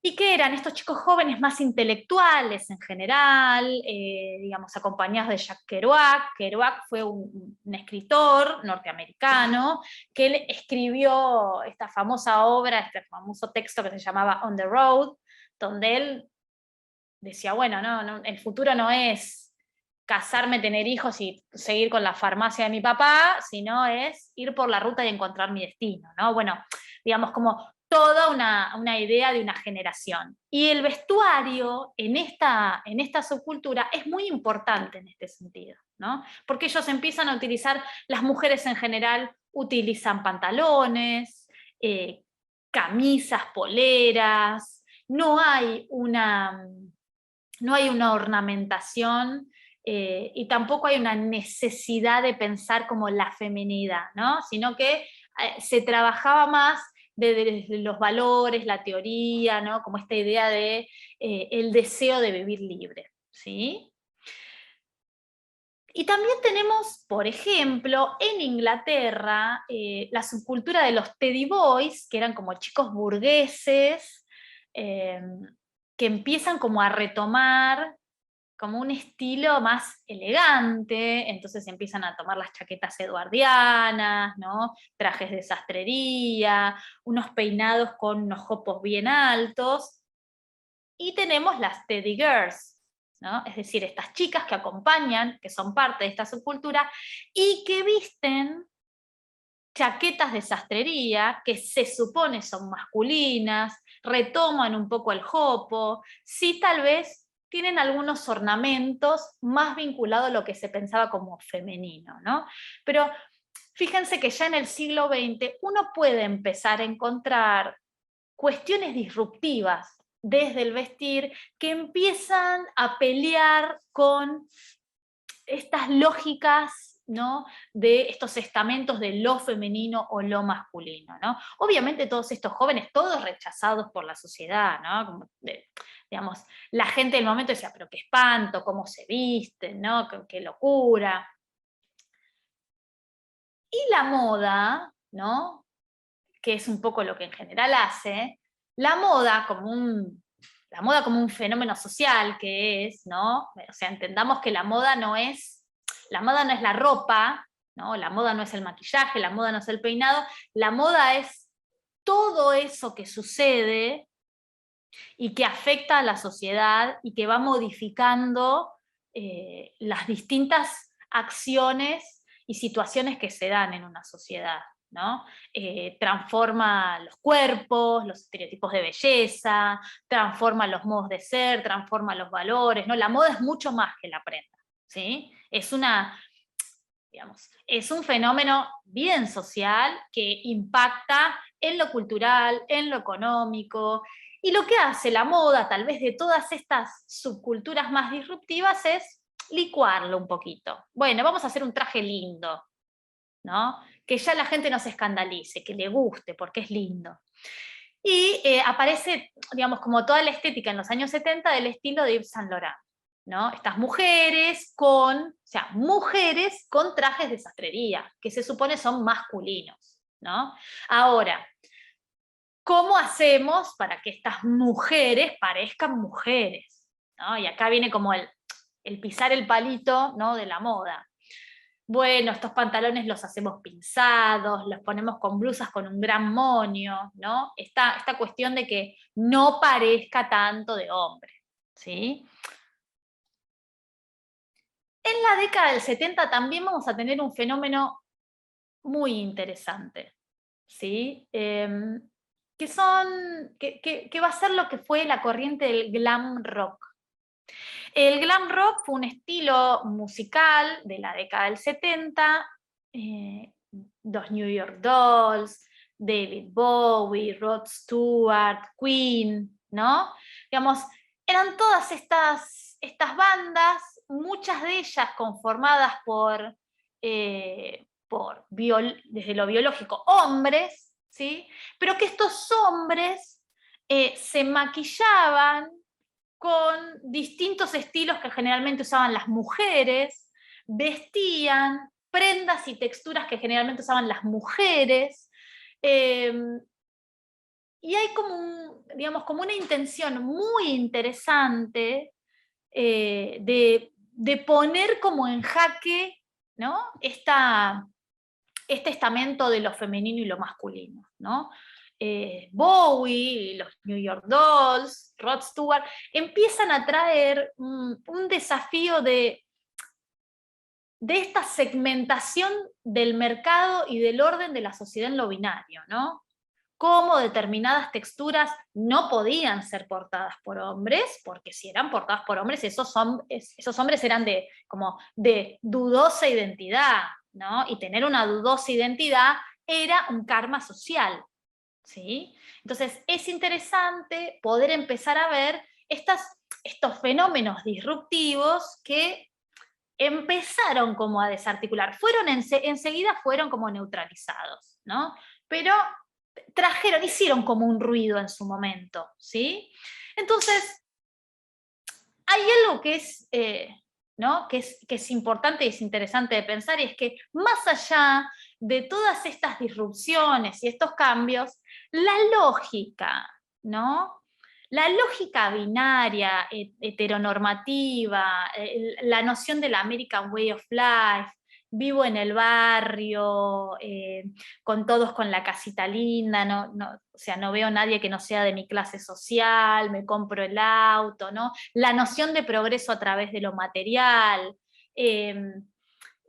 y que eran estos chicos jóvenes más intelectuales en general, digamos, acompañados de Jack Kerouac. Kerouac fue un escritor norteamericano que él escribió esta famosa obra, este famoso texto que se llamaba On the Road, donde él decía, bueno, no, el futuro no es casarme, tener hijos y seguir con la farmacia de mi papá, sino es ir por la ruta y encontrar mi destino, ¿no? Bueno, digamos, como toda una idea de una generación. Y el vestuario en esta subcultura es muy importante en este sentido, ¿no? Porque ellos empiezan a utilizar, las mujeres en general utilizan pantalones, camisas, poleras, no hay una ornamentación y tampoco hay una necesidad de pensar como la feminidad, ¿no? Sino que se trabajaba más desde los valores, la teoría, ¿no? Como esta idea de el deseo de vivir libre, ¿sí? Y también tenemos, por ejemplo, en Inglaterra, la subcultura de los Teddy Boys, que eran como chicos burgueses, eh, que empiezan como a retomar como un estilo más elegante, entonces empiezan a tomar las chaquetas eduardianas, ¿no? Trajes de sastrería, unos peinados con unos jopos bien altos, y tenemos las Teddy Girls, ¿no? Es decir, estas chicas que acompañan, que son parte de esta subcultura, y que visten chaquetas de sastrería, que se supone son masculinas, retoman un poco el jopo, sí tal vez tienen algunos ornamentos más vinculados a lo que se pensaba como femenino, ¿no? Pero fíjense que ya en el siglo XX uno puede empezar a encontrar cuestiones disruptivas desde el vestir que empiezan a pelear con estas lógicas, ¿no? De estos estamentos de lo femenino o lo masculino, ¿no? Obviamente todos estos jóvenes, todos rechazados por la sociedad, ¿no? Como digamos, la gente del momento decía, pero qué espanto, cómo se visten, ¿no? Qué locura. Y la moda, ¿no? Que es un poco lo que en general hace, la moda como un fenómeno social que es, ¿no? O sea, entendamos que la moda no es la ropa, ¿no? La moda no es el maquillaje, la moda no es el peinado, la moda es todo eso que sucede y que afecta a la sociedad y que va modificando las distintas acciones y situaciones que se dan en una sociedad, ¿no? Transforma los cuerpos, los estereotipos de belleza, transforma los modos de ser, transforma los valores, ¿no? La moda es mucho más que la prenda, ¿sí? Digamos, es un fenómeno bien social que impacta en lo cultural, en lo económico, y lo que hace la moda, tal vez de todas estas subculturas más disruptivas, es licuarlo un poquito. Bueno, vamos a hacer un traje lindo, ¿no? Que ya la gente no se escandalice, que le guste, porque es lindo. Y aparece, digamos, como toda la estética en los años 70 del estilo de Yves Saint Laurent, ¿no? Estas mujeres con trajes de sastrería, que se supone son masculinos, ¿no? Ahora, ¿cómo hacemos para que estas mujeres parezcan mujeres? ¿No? Y acá viene como el pisar el palito, ¿no? De la moda. Bueno, estos pantalones los hacemos pinzados, los ponemos con blusas con un gran moño, ¿no? Esta cuestión de que no parezca tanto de hombre, ¿sí? En la década del 70 también vamos a tener un fenómeno muy interesante, ¿sí? Que va a ser lo que fue la corriente del glam rock. El glam rock fue un estilo musical de la década del 70, los New York Dolls, David Bowie, Rod Stewart, Queen, ¿no? Digamos, eran todas estas bandas, muchas de ellas conformadas desde lo biológico, hombres, ¿sí? Pero que estos hombres se maquillaban con distintos estilos que generalmente usaban las mujeres, vestían prendas y texturas que generalmente usaban las mujeres, eh, y hay digamos, como una intención muy interesante de poner como en jaque, ¿no? Este estamento de lo femenino y lo masculino, ¿no? Bowie, los New York Dolls, Rod Stewart, empiezan a traer un desafío de esta segmentación del mercado y del orden de la sociedad en lo binario, ¿no? Cómo determinadas texturas no podían ser portadas por hombres, porque si eran portadas por hombres, esos hombres eran como de dudosa identidad, ¿no? Y tener una dudosa identidad era un karma social, ¿sí? Entonces es interesante poder empezar a ver estos fenómenos disruptivos que empezaron como a desarticular, enseguida fueron como neutralizados, ¿no? Pero hicieron como un ruido en su momento, ¿sí? Entonces, hay algo que es, ¿no? que es importante y es interesante de pensar, y es que más allá de todas estas disrupciones y estos cambios, la lógica, ¿no? La lógica binaria, heteronormativa, la noción de la American Way of Life, vivo en el barrio, con todos con la casita linda, o sea, no veo a nadie que no sea de mi clase social, me compro el auto, ¿no? La noción de progreso a través de lo material,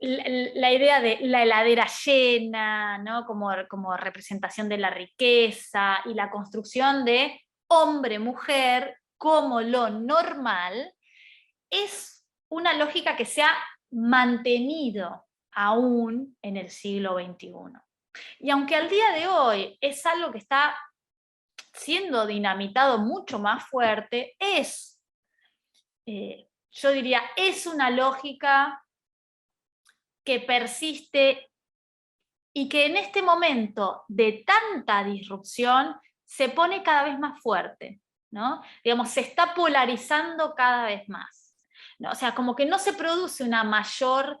la idea de la heladera llena, ¿no? como representación de la riqueza, y la construcción de hombre-mujer como lo normal, es una lógica que se ha mantenido aún en el siglo XXI. Y aunque al día de hoy es algo que está siendo dinamitado mucho más fuerte, yo diría, es una lógica que persiste y que en este momento de tanta disrupción se pone cada vez más fuerte, ¿no? Digamos, se está polarizando cada vez más, ¿no? O sea, como que no se produce una mayor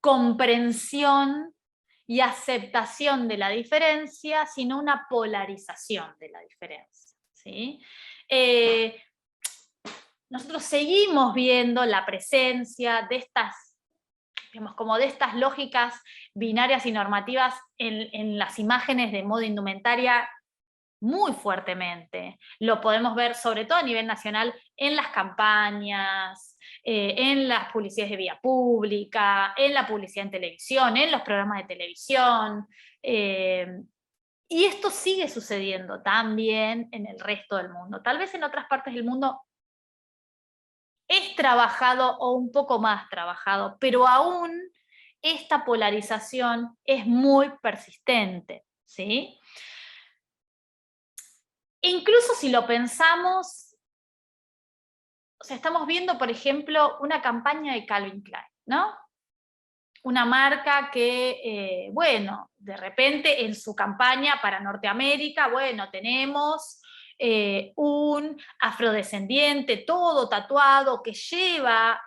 comprensión y aceptación de la diferencia, sino una polarización de la diferencia, ¿sí? Nosotros seguimos viendo la presencia de estas, digamos, como de estas lógicas binarias y normativas en las imágenes de moda indumentaria muy fuertemente. Lo podemos ver sobre todo a nivel nacional en las campañas, en las publicidades de vía pública, en la publicidad en televisión, en los programas de televisión. Y esto sigue sucediendo también en el resto del mundo. Tal vez en otras partes del mundo es trabajado o un poco más trabajado, pero aún esta polarización es muy persistente, ¿sí? Incluso si lo pensamos, o sea, estamos viendo, por ejemplo, una campaña de Calvin Klein, ¿no? Una marca que, bueno, de repente en su campaña para Norteamérica, bueno, tenemos un afrodescendiente todo tatuado que lleva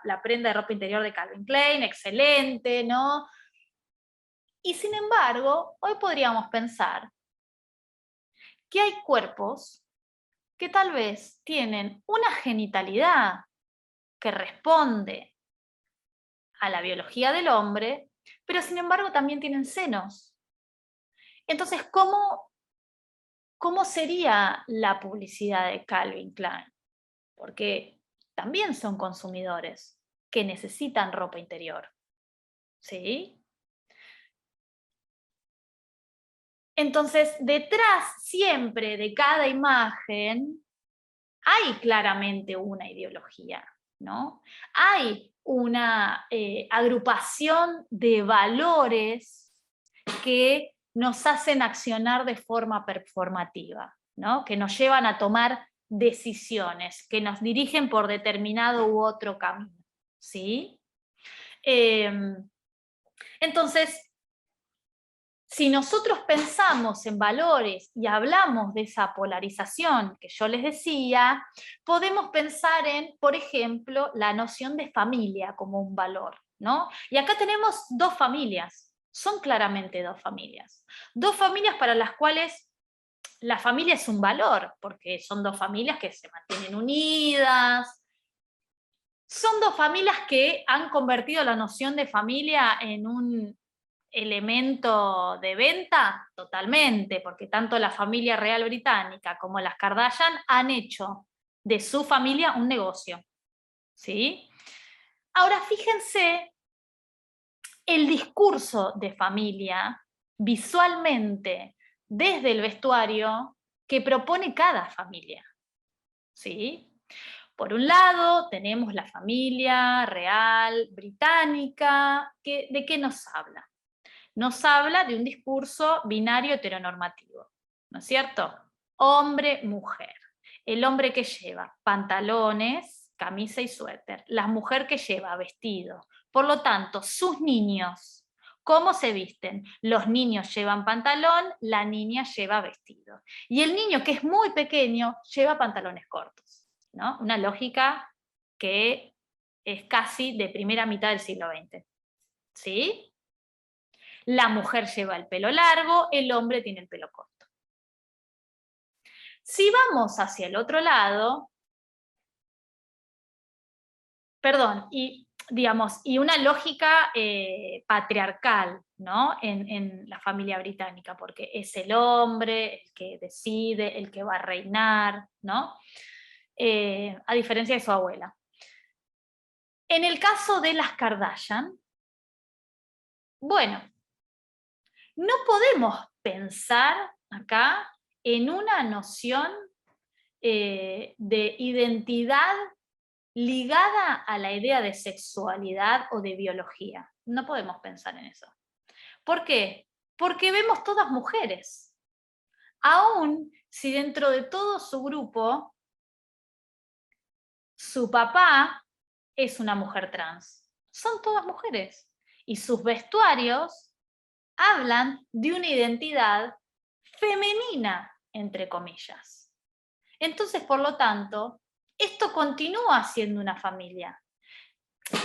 la prenda de ropa interior de Calvin Klein, excelente, ¿no? Y sin embargo, hoy podríamos pensar que hay cuerpos que tal vez tienen una genitalidad que responde a la biología del hombre, pero sin embargo también tienen senos. Entonces, ¿cómo sería la publicidad de Calvin Klein? Porque también son consumidores que necesitan ropa interior, ¿sí? Entonces, detrás siempre de cada imagen hay claramente una ideología, ¿no? Hay una agrupación de valores que nos hacen accionar de forma performativa, ¿no? Que nos llevan a tomar decisiones, que nos dirigen por determinado u otro camino, ¿sí? Entonces, si nosotros pensamos en valores y hablamos de esa polarización que yo les decía, podemos pensar en, por ejemplo, la noción de familia como un valor, ¿no? Y acá tenemos dos familias, son claramente dos familias. Dos familias para las cuales la familia es un valor, porque son dos familias que se mantienen unidas, son dos familias que han convertido la noción de familia en un elemento de venta? Totalmente, porque tanto la familia real británica como las Kardashian han hecho de su familia un negocio, ¿sí? Ahora, fíjense el discurso de familia visualmente desde el vestuario que propone cada familia, ¿sí? Por un lado, tenemos la familia real británica, ¿de qué nos habla? Nos habla de un discurso binario heteronormativo, ¿no es cierto? Hombre, mujer. El hombre que lleva pantalones, camisa y suéter. La mujer que lleva vestido. Por lo tanto, sus niños, ¿cómo se visten? Los niños llevan pantalón, la niña lleva vestido. Y el niño que es muy pequeño lleva pantalones cortos, ¿no? Una lógica que es casi de primera mitad del siglo XX. ¿Sí? La mujer lleva el pelo largo, el hombre tiene el pelo corto. Si vamos hacia el otro lado, perdón, y una lógica patriarcal, ¿no? En la familia británica, porque es el hombre el que decide, el que va a reinar, ¿no? A diferencia de su abuela. En el caso de las Kardashian, bueno, no podemos pensar acá en una noción de identidad ligada a la idea de sexualidad o de biología. No podemos pensar en eso. ¿Por qué? Porque vemos todas mujeres. Aún si dentro de todo su grupo, su papá es una mujer trans. Son todas mujeres. Y sus vestuarios hablan de una identidad femenina, entre comillas. Entonces, por lo tanto, esto continúa siendo una familia.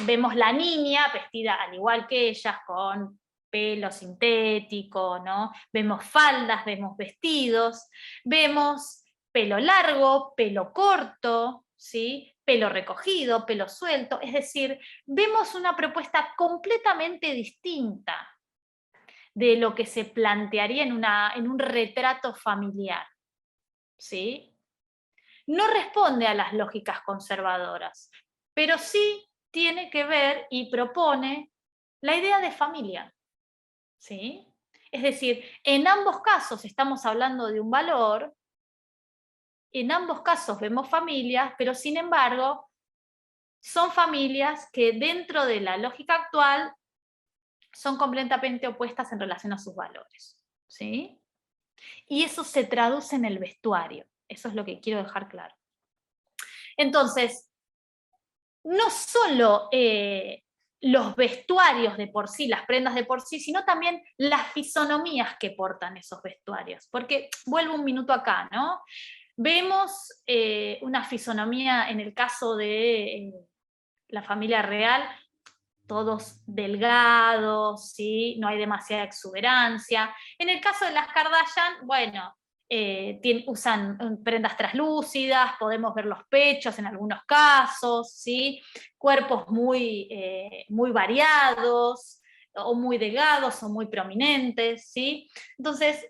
Vemos la niña vestida al igual que ellas, con pelo sintético, ¿no? Vemos faldas, vemos vestidos, vemos pelo largo, pelo corto, ¿sí? Pelo recogido, pelo suelto, es decir, vemos una propuesta completamente distinta de lo que se plantearía en un retrato familiar, ¿sí? No responde a las lógicas conservadoras, pero sí tiene que ver y propone la idea de familia, ¿sí? Es decir, en ambos casos estamos hablando de un valor, en ambos casos vemos familias, pero sin embargo son familias que dentro de la lógica actual son completamente opuestas en relación a sus valores, ¿sí? Y eso se traduce en el vestuario, eso es lo que quiero dejar claro. Entonces, no solo los vestuarios de por sí, las prendas de por sí, sino también las fisonomías que portan esos vestuarios. Porque vuelvo un minuto acá, ¿no? Vemos una fisonomía en el caso de la familia real, todos delgados, ¿sí? No hay demasiada exuberancia. En el caso de las Kardashian, bueno, usan prendas translúcidas, podemos ver los pechos en algunos casos, ¿sí? Cuerpos muy variados, o muy delgados, o muy prominentes, ¿sí? Entonces,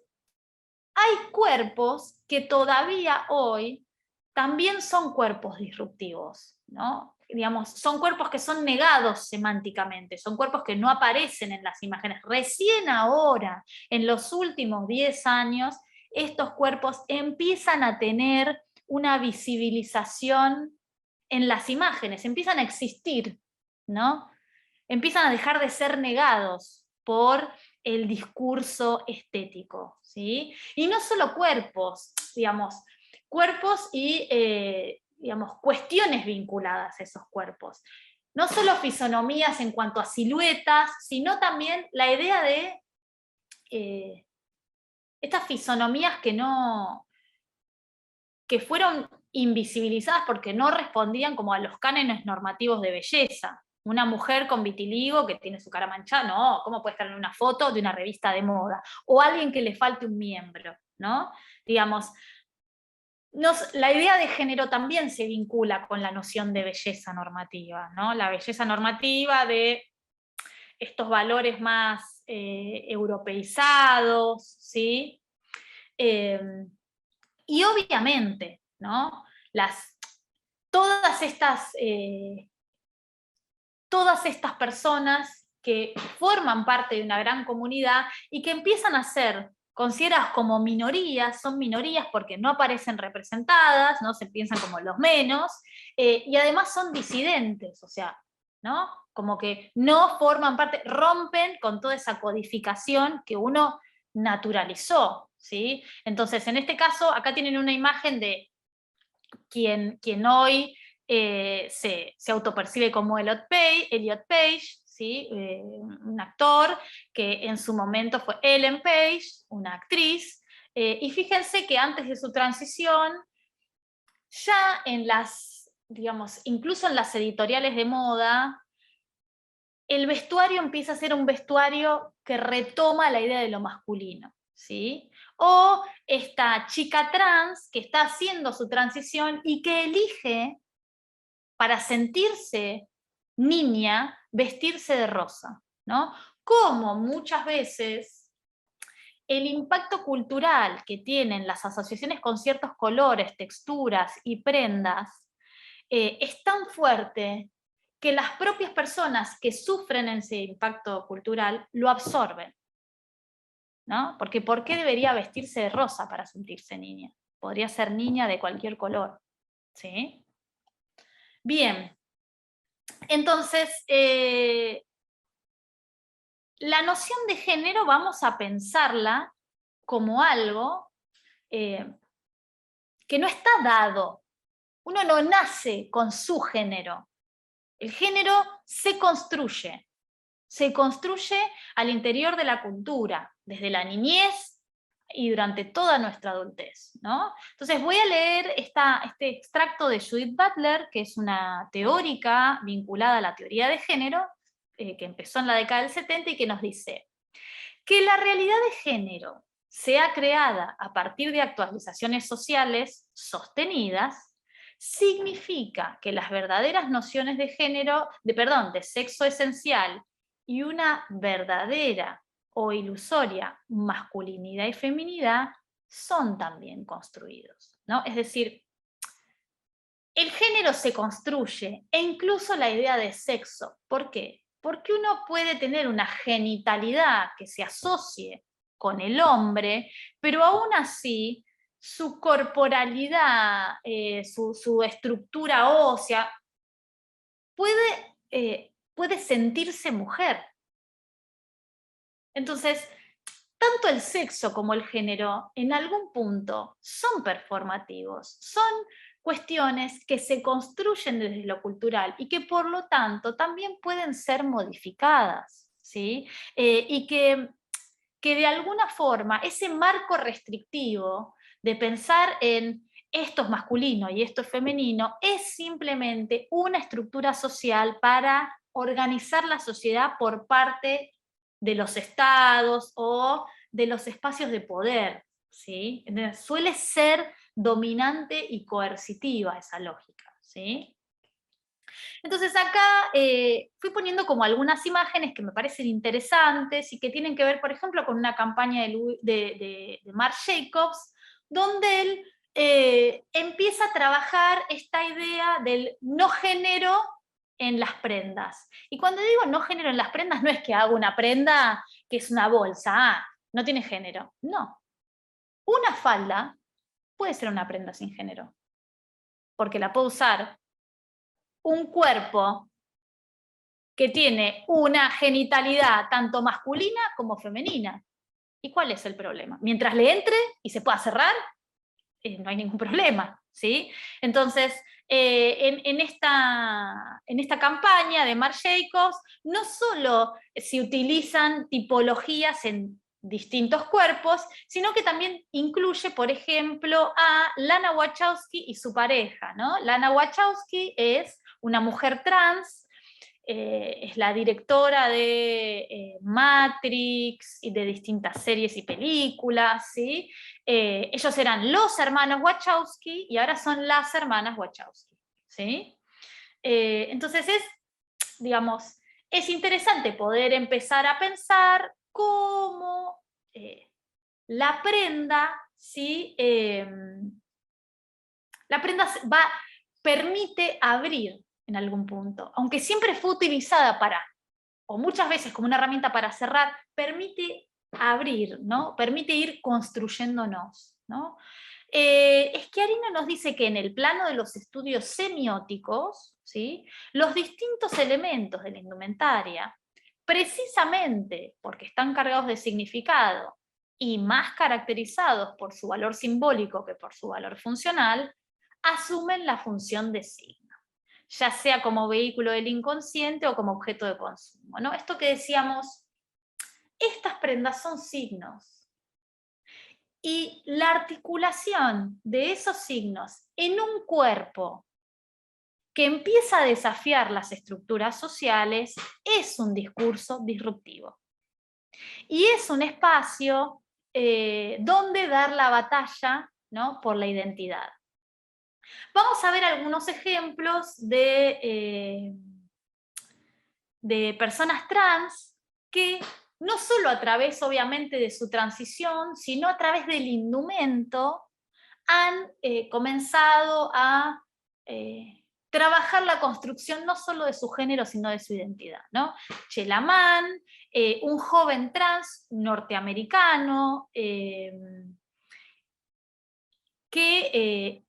hay cuerpos que todavía hoy también son cuerpos disruptivos, ¿no? Digamos, son cuerpos que son negados semánticamente, son cuerpos que no aparecen en las imágenes. Recién ahora, en los últimos 10 años, estos cuerpos empiezan a tener una visibilización en las imágenes, empiezan a existir, ¿no? Empiezan a dejar de ser negados por el discurso estético, ¿sí? Y no solo cuerpos, digamos, cuerpos y, digamos, cuestiones vinculadas a esos cuerpos. No solo fisonomías en cuanto a siluetas, sino también la idea de estas fisonomías que fueron invisibilizadas porque no respondían como a los cánones normativos de belleza. Una mujer con vitiligo que tiene su cara manchada, no, ¿cómo puede estar en una foto de una revista de moda? O alguien que le falte un miembro, ¿no? Digamos, la idea de género también se vincula con la noción de belleza normativa, ¿no? La belleza normativa de estos valores más europeizados, ¿sí? Y obviamente, ¿no? Todas estas personas que forman parte de una gran comunidad y que empiezan a ser consideradas como minorías, son minorías porque no aparecen representadas, ¿no? Se piensan como los menos, y además son disidentes, o sea, ¿no? Como que no forman parte, rompen con toda esa codificación que uno naturalizó, ¿sí? Entonces, en este caso, acá tienen una imagen de quien hoy se autopercibe como Elliot Page, ¿sí? Un actor que en su momento fue Ellen Page, una actriz, y fíjense que antes de su transición, ya en digamos, incluso en las editoriales de moda, el vestuario empieza a ser un vestuario que retoma la idea de lo masculino, ¿sí? O esta chica trans que está haciendo su transición y que elige, para sentirse niña, vestirse de rosa, ¿no? Como muchas veces el impacto cultural que tienen las asociaciones con ciertos colores, texturas y prendas es tan fuerte que las propias personas que sufren ese impacto cultural lo absorben, ¿no? Porque ¿por qué debería vestirse de rosa para sentirse niña? Podría ser niña de cualquier color, ¿sí? Bien, entonces, la noción de género vamos a pensarla como algo que no está dado. Uno no nace con su género. El género se construye al interior de la cultura, desde la niñez y durante toda nuestra adultez, ¿no? Entonces voy a leer este extracto de Judith Butler, que es una teórica vinculada a la teoría de género, que empezó en la década del 70 y que nos dice que la realidad de género sea creada a partir de actualizaciones sociales sostenidas, significa que las verdaderas nociones de género, de sexo esencial y una verdadera o ilusoria masculinidad y feminidad son también construidos, ¿no? Es decir, el género se construye, e incluso la idea de sexo. ¿Por qué? Porque uno puede tener una genitalidad que se asocie con el hombre, pero aún así su corporalidad, su estructura ósea, puede sentirse mujer. Entonces, tanto el sexo como el género en algún punto son performativos, son cuestiones que se construyen desde lo cultural y que por lo tanto también pueden ser modificadas, ¿sí? Y que de alguna forma ese marco restrictivo de pensar en esto es masculino y esto es femenino es simplemente una estructura social para organizar la sociedad por parte de los estados o de los espacios de poder, ¿sí? Entonces, suele ser dominante y coercitiva esa lógica, ¿sí? Entonces acá fui poniendo como algunas imágenes que me parecen interesantes y que tienen que ver, por ejemplo, con una campaña de Marc Jacobs, donde él empieza a trabajar esta idea del no género en las prendas. Y cuando digo no género en las prendas, no es que hago una prenda que es una bolsa, no tiene género. No. Una falda puede ser una prenda sin género, porque la puedo usar un cuerpo que tiene una genitalidad tanto masculina como femenina. ¿Y cuál es el problema? Mientras le entre y se pueda cerrar, no hay ningún problema, ¿sí? Entonces, en esta campaña de Marc Jacobs, no solo se utilizan tipologías en distintos cuerpos, sino que también incluye, por ejemplo, a Lana Wachowski y su pareja, ¿no? Lana Wachowski es una mujer trans, es la directora de Matrix y de distintas series y películas, ¿sí? Ellos eran los hermanos Wachowski y ahora son las hermanas Wachowski, ¿sí? Entonces digamos, es interesante poder empezar a pensar cómo la prenda, ¿sí? La prenda permite abrir en algún punto, aunque siempre fue utilizada para, o muchas veces como una herramienta para cerrar, permite abrir, ¿no? Permite ir construyéndonos, ¿no? Schiarino nos dice que en el plano de los estudios semióticos, ¿sí? Los distintos elementos de la indumentaria, precisamente porque están cargados de significado y más caracterizados por su valor simbólico que por su valor funcional, asumen la función de signo, ya sea como vehículo del inconsciente o como objeto de consumo, ¿no? Esto que decíamos, estas prendas son signos, y la articulación de esos signos en un cuerpo que empieza a desafiar las estructuras sociales es un discurso disruptivo. Y es un espacio donde dar la batalla, ¿no?, por la identidad. Vamos a ver algunos ejemplos de personas trans que no solo a través, obviamente, de su transición, sino a través del indumento, han comenzado a trabajar la construcción no solo de su género, sino de su identidad, ¿no? Chela Mann, un joven trans norteamericano que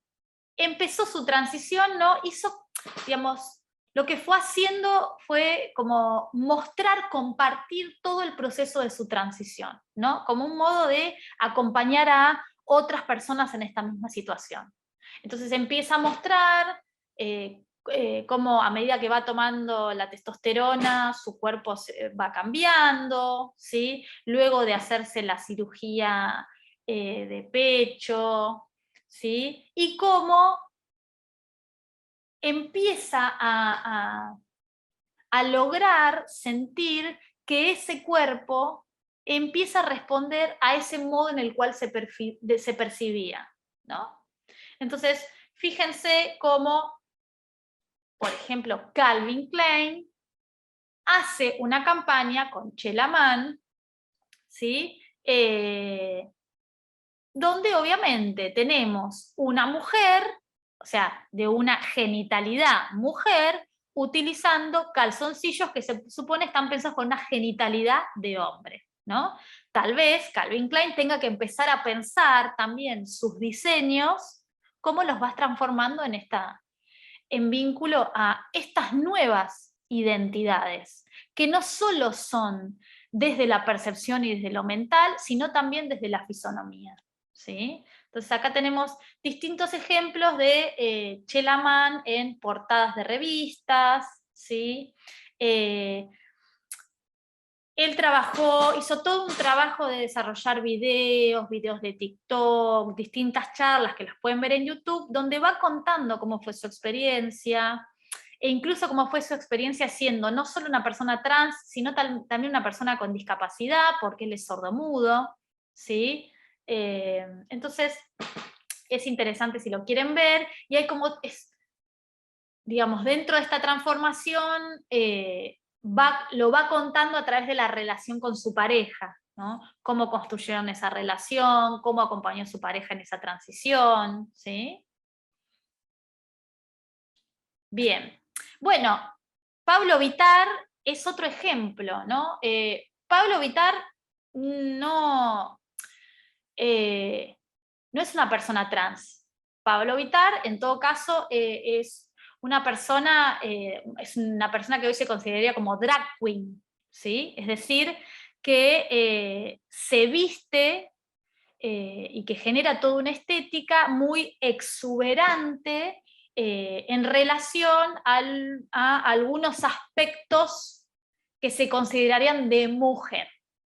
empezó su transición, ¿no? Hizo, digamos, lo que fue haciendo fue como mostrar, compartir todo el proceso de su transición, ¿no? Como un modo de acompañar a otras personas en esta misma situación. Entonces empieza a mostrar cómo a medida que va tomando la testosterona, su cuerpo va cambiando, ¿sí? Luego de hacerse la cirugía de pecho, ¿sí? Y cómo empieza a lograr sentir que ese cuerpo empieza a responder a ese modo en el cual se percibía, ¿no? Entonces, fíjense cómo, por ejemplo, Calvin Klein hace una campaña con Chela Mann, ¿sí? Donde obviamente tenemos una mujer, o sea, de una genitalidad mujer, utilizando calzoncillos que se supone están pensados con una genitalidad de hombre, ¿no? Tal vez Calvin Klein tenga que empezar a pensar también sus diseños, cómo los vas transformando en vínculo a estas nuevas identidades, que no solo son desde la percepción y desde lo mental, sino también desde la fisonomía, ¿sí? Entonces acá tenemos distintos ejemplos de Chela Mann en portadas de revistas, ¿sí? Él hizo todo un trabajo de desarrollar videos de TikTok, distintas charlas que las pueden ver en YouTube, donde va contando cómo fue su experiencia, e incluso cómo fue su experiencia siendo no solo una persona trans, sino también una persona con discapacidad, porque él es sordomudo, ¿sí? Entonces, es interesante si lo quieren ver, y hay como, digamos, dentro de esta transformación, lo va contando a través de la relación con su pareja, ¿no? Cómo construyeron esa relación, cómo acompañó a su pareja en esa transición, ¿sí? Bien. Bueno, Pablo Vittar es otro ejemplo, ¿no? Pablo Vittar no, no es una persona trans. Pablo Vittar, en todo caso, es una persona que hoy se consideraría como drag queen, ¿sí? Es decir, que se viste y que genera toda una estética muy exuberante en relación a algunos aspectos que se considerarían de mujer,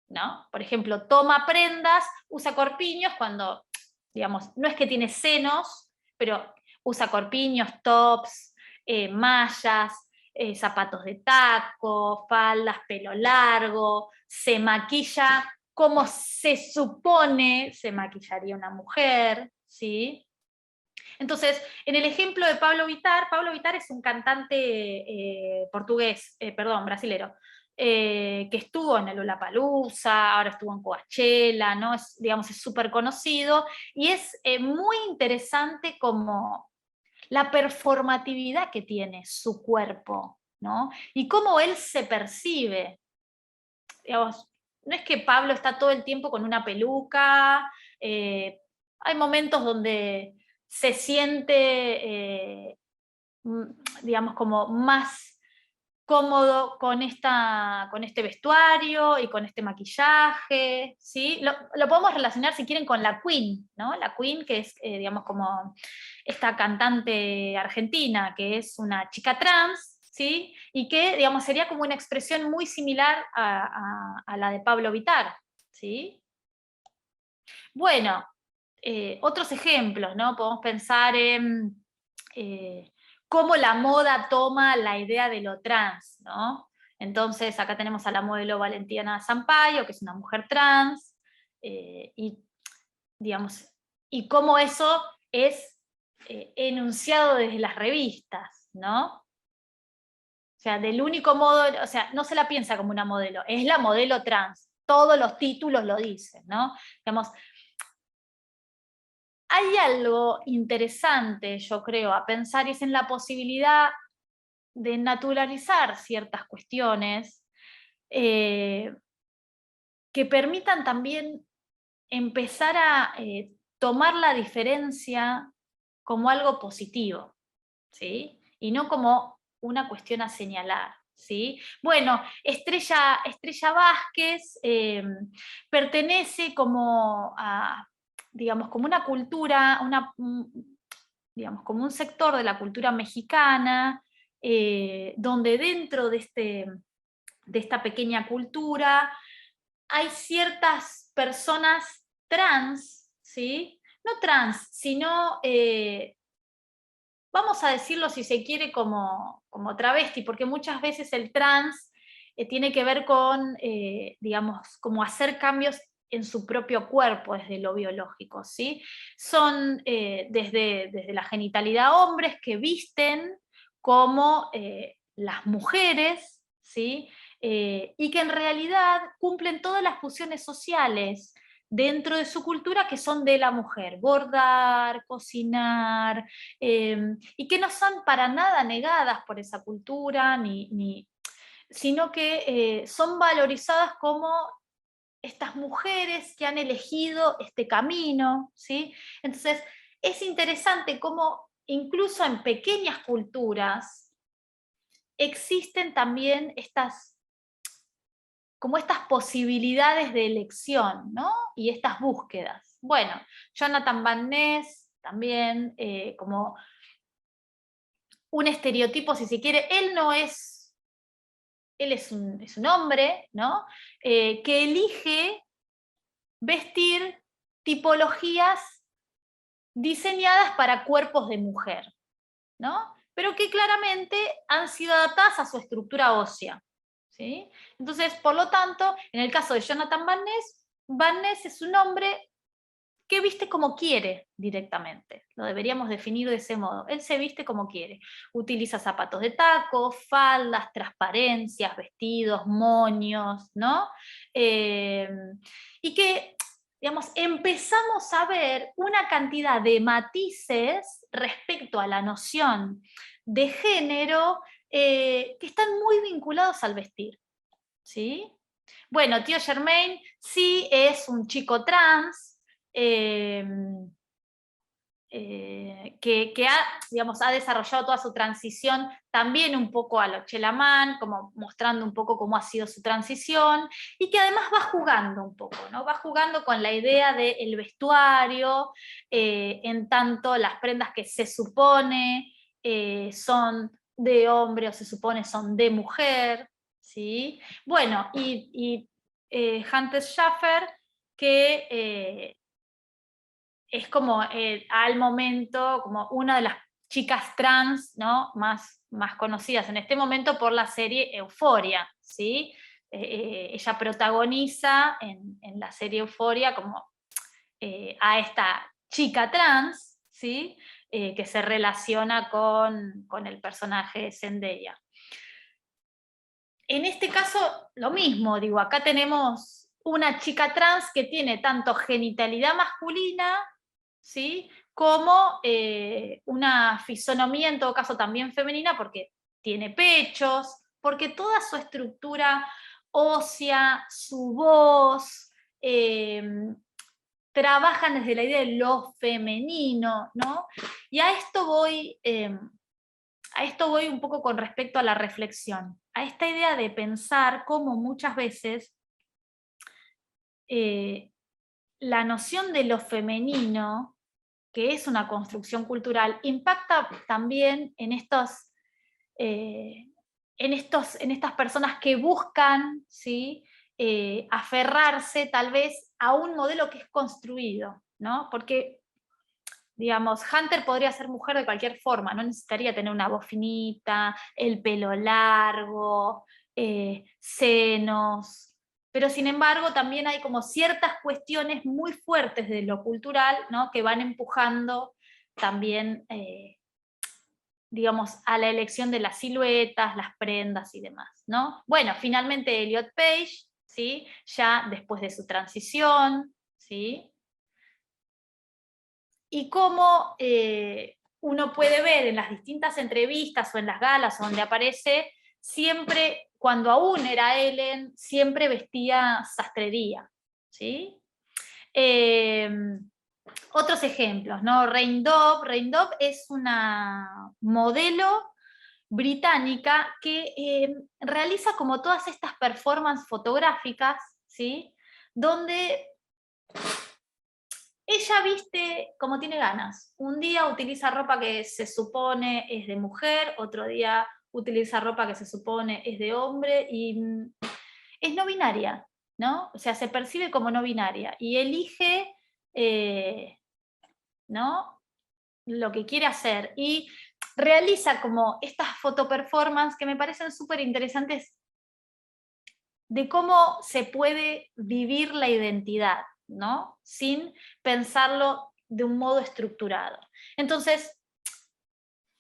¿no? Por ejemplo, toma prendas, usa corpiños cuando, digamos, no es que tiene senos, pero usa corpiños, tops, mallas, zapatos de taco, faldas, pelo largo, se maquilla como se supone se maquillaría una mujer, ¿sí? Entonces, en el ejemplo de Pablo Vittar es un cantante brasilero, que estuvo en el Lollapalooza, ahora estuvo en Coachella, ¿no? Digamos, es súper conocido, y es muy interesante como la performatividad que tiene su cuerpo, ¿no? Y cómo él se percibe. Digamos, no es que Pablo está todo el tiempo con una peluca, hay momentos donde se siente, digamos, como más cómodo con este vestuario y con este maquillaje, ¿sí? Lo podemos relacionar, si quieren, con la Queen, ¿no? La Queen, que es, digamos, como esta cantante argentina, que es una chica trans, ¿sí? Y que, digamos, sería como una expresión muy similar a la de Pablo Vittar, ¿sí? Bueno, otros ejemplos, ¿no? Podemos pensar en cómo la moda toma la idea de lo trans, ¿no? Entonces, acá tenemos a la modelo Valentina Sampaio, que es una mujer trans, y, digamos, y cómo eso es enunciado desde las revistas, ¿no? O sea, del único modo, o sea, no se la piensa como una modelo, es la modelo trans. Todos los títulos lo dicen, ¿no? Digamos, hay algo interesante, yo creo, a pensar, y es en la posibilidad de naturalizar ciertas cuestiones que permitan también empezar a tomar la diferencia como algo positivo, ¿sí? Y no como una cuestión a señalar, ¿sí? Bueno, Estrella Vázquez pertenece como a, digamos, como una cultura, digamos, como un sector de la cultura mexicana, donde dentro de esta pequeña cultura hay ciertas personas trans, ¿sí? No trans, sino, vamos a decirlo si se quiere, como travesti, porque muchas veces el trans tiene que ver con, digamos, como hacer cambios en su propio cuerpo desde lo biológico, ¿sí? Son desde la genitalidad hombres que visten como las mujeres, ¿sí? Y que en realidad cumplen todas las funciones sociales dentro de su cultura que son de la mujer: bordar, cocinar, y que no son para nada negadas por esa cultura, sino que son valorizadas como estas mujeres que han elegido este camino, ¿sí? Entonces, es interesante cómo incluso en pequeñas culturas existen también como estas posibilidades de elección, ¿no? Y estas búsquedas. Bueno, Jonathan Van Ness también, como un estereotipo, si se quiere. Él es un hombre, ¿no? Que elige vestir tipologías diseñadas para cuerpos de mujer, ¿no? Pero que claramente han sido adaptadas a su estructura ósea, ¿sí? Entonces, por lo tanto, en el caso de Jonathan Van Ness es un hombre que viste como quiere directamente. Lo deberíamos definir de ese modo. Él se viste como quiere. Utiliza zapatos de taco, faldas, transparencias, vestidos, moños, ¿no? Eh, y que, digamos, empezamos a ver una cantidad de matices respecto a la noción de género que están muy vinculados al vestir, ¿sí? Bueno, Tío Germain sí es un chico trans, eh, que digamos, ha desarrollado toda su transición también un poco a lo Chelamán, como mostrando un poco cómo ha sido su transición, y que además va jugando un poco, ¿no? Va jugando con la idea del vestuario, en tanto las prendas que se supone son de hombre o se supone son de mujer, ¿sí? Bueno, Hunter Schaffer, que es como al momento como una de las chicas trans, ¿no? más conocidas en este momento por la serie Euphoria, ¿sí? Ella protagoniza en la serie Euphoria como a esta chica trans, ¿sí? que se relaciona con el personaje de Zendaya. En este caso, lo mismo, digo, acá tenemos una chica trans que tiene tanto genitalidad masculina, ¿sí?, como una fisonomía, en todo caso también femenina, porque tiene pechos, porque toda su estructura ósea, su voz, trabajan desde la idea de lo femenino, ¿no? Y a esto voy un poco con respecto a la reflexión, a esta idea de pensar cómo muchas veces la noción de lo femenino, que es una construcción cultural, impacta también en estas personas que buscan, ¿sí?, aferrarse tal vez a un modelo que es construido, ¿no? Porque, digamos, Hunter podría ser mujer de cualquier forma, no necesitaría tener una voz finita, el pelo largo, senos, pero sin embargo también hay como ciertas cuestiones muy fuertes de lo cultural, ¿no?, que van empujando también, digamos, a la elección de las siluetas, las prendas y demás, ¿no? Bueno, finalmente Elliot Page, ¿sí?, ya después de su transición, ¿sí?, y cómo uno puede ver en las distintas entrevistas o en las galas donde aparece, siempre, cuando aún era Ellen, siempre vestía sastrería, ¿sí? Otros ejemplos, ¿no? Rain Dove es una modelo británica que realiza como todas estas performances fotográficas, ¿sí?, donde ella viste como tiene ganas. Un día utiliza ropa que se supone es de mujer, otro día utiliza ropa que se supone es de hombre, y es no binaria, ¿no? O sea, se percibe como no binaria y elige, ¿no?, lo que quiere hacer. Y realiza como estas fotoperformances que me parecen súper interesantes de cómo se puede vivir la identidad, ¿no?, sin pensarlo de un modo estructurado. Entonces,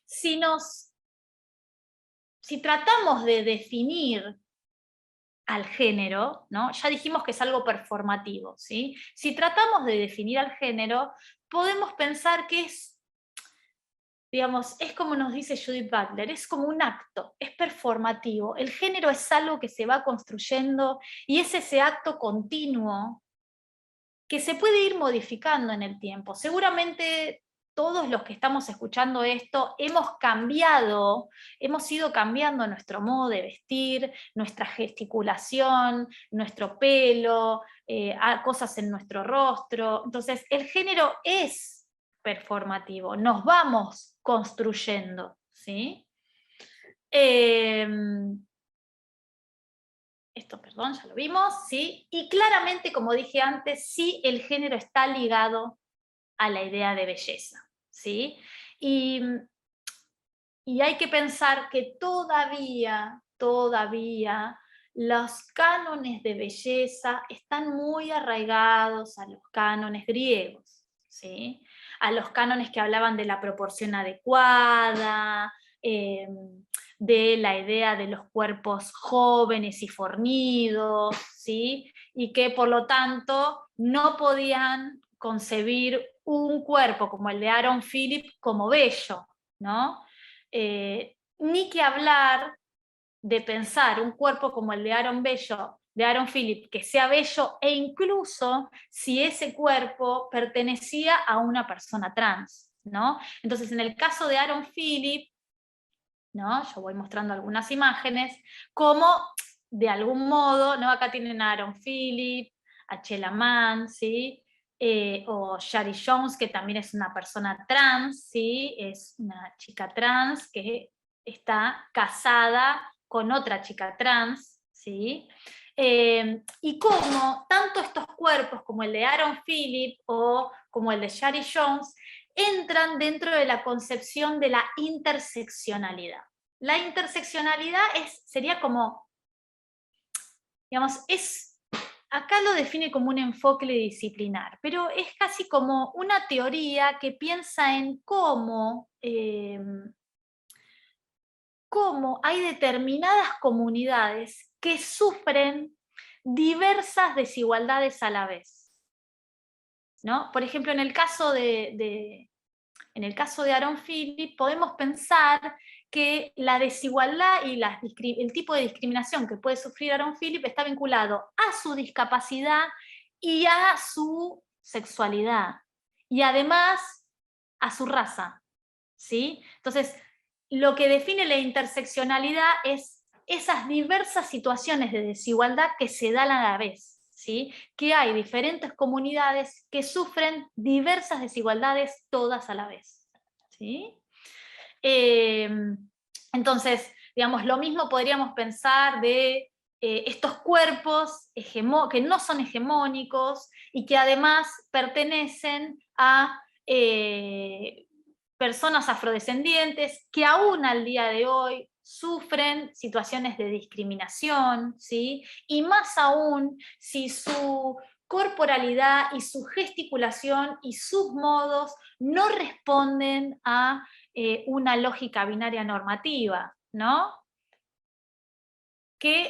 si tratamos de definir al género, ¿no?, ya dijimos que es algo performativo, ¿sí? Si tratamos de definir al género, podemos pensar que es, digamos, es como nos dice Judith Butler, es como un acto, es performativo. El género es algo que se va construyendo y es ese acto continuo que se puede ir modificando en el tiempo. Seguramente todos los que estamos escuchando esto hemos ido cambiando nuestro modo de vestir, nuestra gesticulación, nuestro pelo, cosas en nuestro rostro. Entonces, el género es performativo, nos vamos construyendo, ¿sí? Esto, perdón, ya lo vimos, ¿sí? Y claramente, como dije antes, sí, el género está ligado a la idea de belleza, ¿sí? Y, y hay que pensar que todavía, los cánones de belleza están muy arraigados a los cánones griegos, ¿sí? A los cánones que hablaban de la proporción adecuada, de la idea de los cuerpos jóvenes y fornidos, ¿sí?, y que por lo tanto no podían concebir un cuerpo como el de Aaron Philip como bello, ¿no? Ni que hablar de pensar un cuerpo como el de Aaron Philip, que sea bello, e incluso si ese cuerpo pertenecía a una persona trans, ¿no? Entonces, en el caso de Aaron Philip, ¿no?, yo voy mostrando algunas imágenes, como de algún modo, ¿no?, acá tienen a Aaron Philip, a Chela Mann, ¿sí?, o Shari Jones, que también es una persona trans, ¿sí?, es una chica trans que está casada con otra chica trans, ¿sí? Y cómo tanto estos cuerpos como el de Aaron Philip o como el de Shari Jones entran dentro de la concepción de la interseccionalidad. La interseccionalidad sería como, digamos, es acá lo define como un enfoque disciplinar, pero es casi como una teoría que piensa en cómo hay determinadas comunidades que sufren diversas desigualdades a la vez, ¿no? Por ejemplo, en el caso de Aaron Philip, podemos pensar que la desigualdad y el tipo de discriminación que puede sufrir Aaron Philip está vinculado a su discapacidad y a su sexualidad, y además a su raza, ¿sí? Entonces, lo que define la interseccionalidad es esas diversas situaciones de desigualdad que se dan a la vez, ¿sí? Que hay diferentes comunidades que sufren diversas desigualdades todas a la vez, ¿sí? Entonces, digamos, lo mismo podríamos pensar de estos cuerpos que no son hegemónicos y que además pertenecen a personas afrodescendientes que aún al día de hoy sufren situaciones de discriminación, ¿sí? Y más aún si su corporalidad y su gesticulación y sus modos no responden a una lógica binaria normativa, ¿no?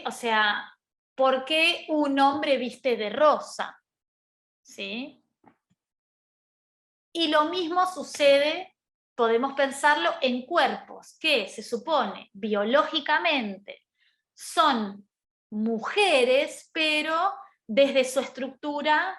O sea, ¿por qué un hombre viste de rosa? ¿Sí? Y lo mismo sucede, podemos pensarlo en cuerpos que se supone biológicamente son mujeres, pero desde su estructura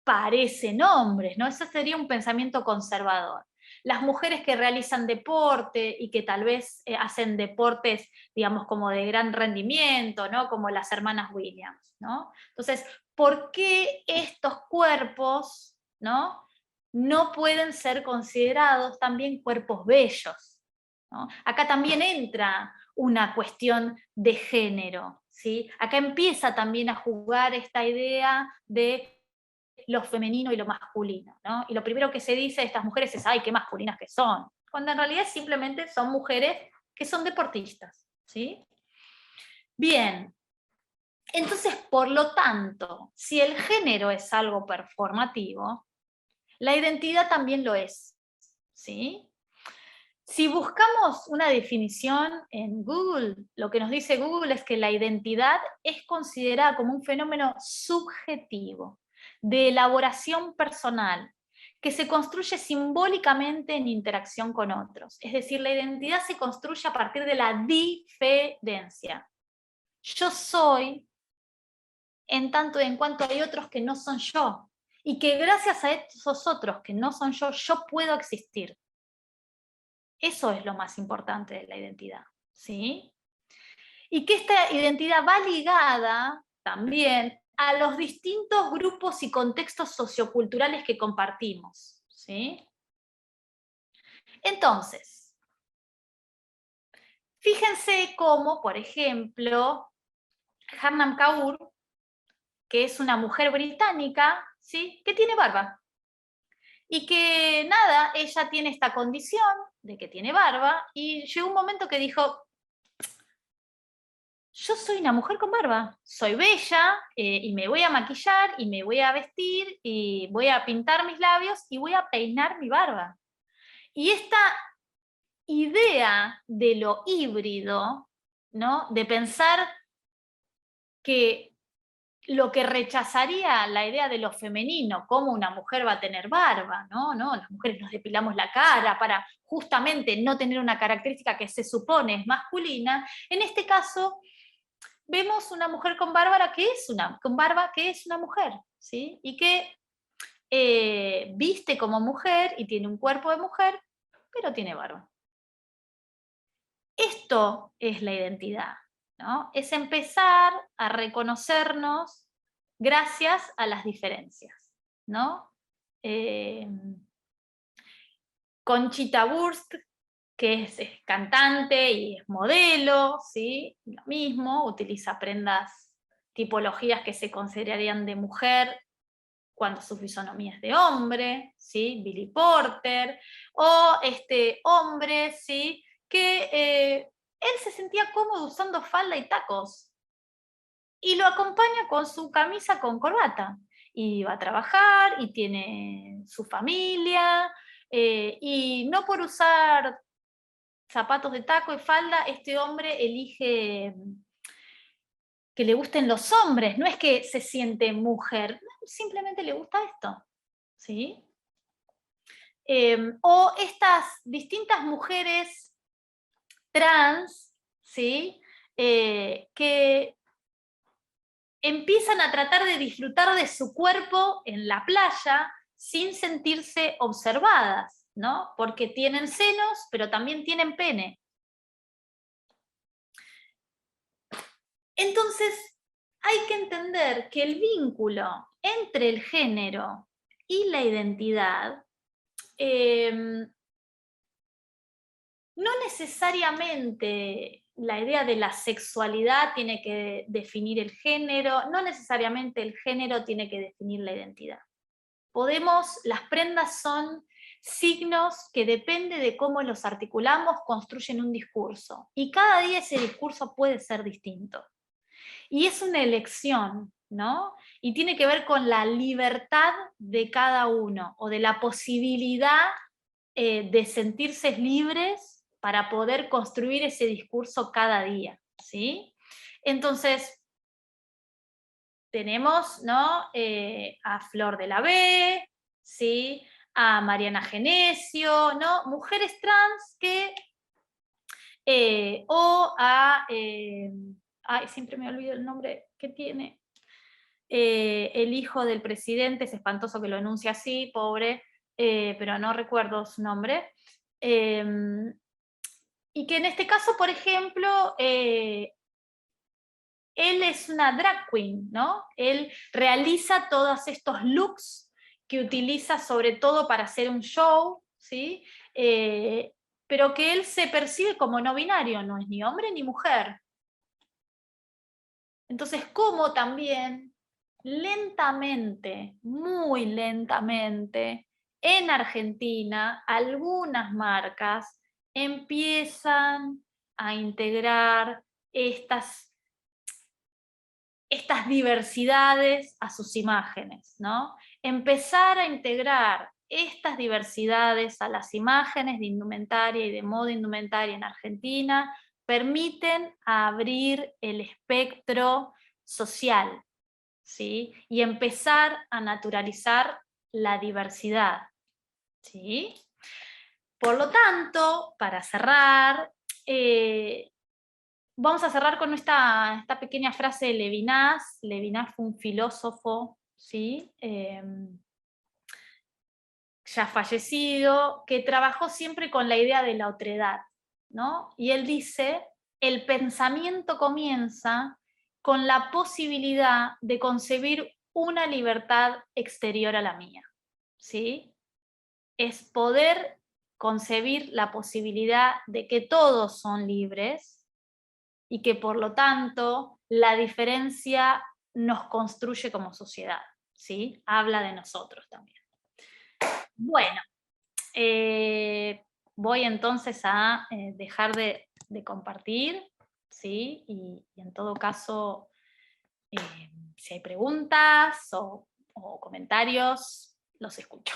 parecen hombres, ¿no? Eso sería un pensamiento conservador. Las mujeres que realizan deporte y que tal vez hacen deportes, digamos, como de gran rendimiento, ¿no? Como las hermanas Williams, ¿no? Entonces, ¿por qué estos cuerpos, ¿no? No pueden ser considerados también cuerpos bellos, ¿no? Acá también entra una cuestión de género, ¿sí? Acá empieza también a jugar esta idea de lo femenino y lo masculino, ¿no? Y lo primero que se dice de estas mujeres es, ¡ay, qué masculinas que son! Cuando en realidad simplemente son mujeres que son deportistas, ¿sí? Bien, entonces, por lo tanto, si el género es algo performativo, la identidad también lo es, ¿sí? Si buscamos una definición en Google, lo que nos dice Google es que la identidad es considerada como un fenómeno subjetivo, de elaboración personal, que se construye simbólicamente en interacción con otros. Es decir, la identidad se construye a partir de la diferencia. Yo soy en tanto y en cuanto hay otros que no son yo, y que gracias a esos otros que no son yo puedo existir. Eso es lo más importante de la identidad, ¿sí? Y que esta identidad va ligada también a los distintos grupos y contextos socioculturales que compartimos, ¿sí? Entonces, fíjense cómo, por ejemplo, Harnam Kaur, que es una mujer británica, ¿sí? Que tiene barba. Y que nada, ella tiene esta condición de que tiene barba, y llegó un momento que dijo, yo soy una mujer con barba, soy bella y me voy a maquillar y me voy a vestir y voy a pintar mis labios y voy a peinar mi barba. Y esta idea de lo híbrido, ¿no? De pensar que lo que rechazaría la idea de lo femenino, cómo una mujer va a tener barba, ¿no? ¿No? Las mujeres nos depilamos la cara para justamente no tener una característica que se supone es masculina. En este caso, vemos una mujer con barba que es una mujer, ¿sí? Y que viste como mujer y tiene un cuerpo de mujer, pero tiene barba. Esto es la identidad, ¿no? Es empezar a reconocernos gracias a las diferencias, ¿no? Conchita Wurst, que es cantante y es modelo, ¿sí? Lo mismo, utiliza prendas, tipologías que se considerarían de mujer cuando su fisonomía es de hombre, ¿sí? Billy Porter, o este hombre, ¿sí? Que él se sentía cómodo usando falda y tacos, y lo acompaña con su camisa con corbata. Y va a trabajar, y tiene su familia, y no por usar zapatos de taco y falda, este hombre elige que le gusten los hombres, no es que se siente mujer, simplemente le gusta esto, ¿sí? O estas distintas mujeres trans, ¿sí? Que empiezan a tratar de disfrutar de su cuerpo en la playa sin sentirse observadas, ¿no? Porque tienen senos, pero también tienen pene. Entonces, hay que entender que el vínculo entre el género y la identidad no necesariamente la idea de la sexualidad tiene que definir el género, no necesariamente el género tiene que definir la identidad. Las prendas son signos que depende de cómo los articulamos, construyen un discurso. Y cada día ese discurso puede ser distinto. Y es una elección, ¿no? Y tiene que ver con la libertad de cada uno, o de la posibilidad de sentirse libres para poder construir ese discurso cada día, ¿sí? Entonces, tenemos, ¿no? A Flor de la B, ¿sí? A Mariana Genesio, ¿no? Mujeres trans que, o a, ay, siempre me olvido el nombre que tiene, el hijo del presidente, es espantoso que lo enuncie así, pobre, pero no recuerdo su nombre, y que en este caso, por ejemplo, él es una drag queen, ¿no? Él realiza todos estos looks que utiliza sobre todo para hacer un show, ¿sí? Pero que él se percibe como no binario, no es ni hombre ni mujer. Entonces, como también lentamente, muy lentamente, en Argentina, algunas marcas empiezan a integrar estas diversidades a sus imágenes, ¿no? Empezar a integrar estas diversidades a las imágenes de indumentaria y de moda indumentaria en Argentina permiten abrir el espectro social, ¿sí? Y empezar a naturalizar la diversidad, ¿sí? Por lo tanto, para cerrar, vamos a cerrar con esta pequeña frase de Levinas. Levinas fue un filósofo, ¿sí? Ya fallecido, que trabajó siempre con la idea de la otredad, ¿no? Y él dice, el pensamiento comienza con la posibilidad de concebir una libertad exterior a la mía, ¿sí? Es poder concebir la posibilidad de que todos son libres y que por lo tanto la diferencia nos construye como sociedad, ¿sí? Habla de nosotros también. Bueno, voy entonces a dejar de compartir, ¿sí? Y en todo caso, si hay preguntas o comentarios, los escucho.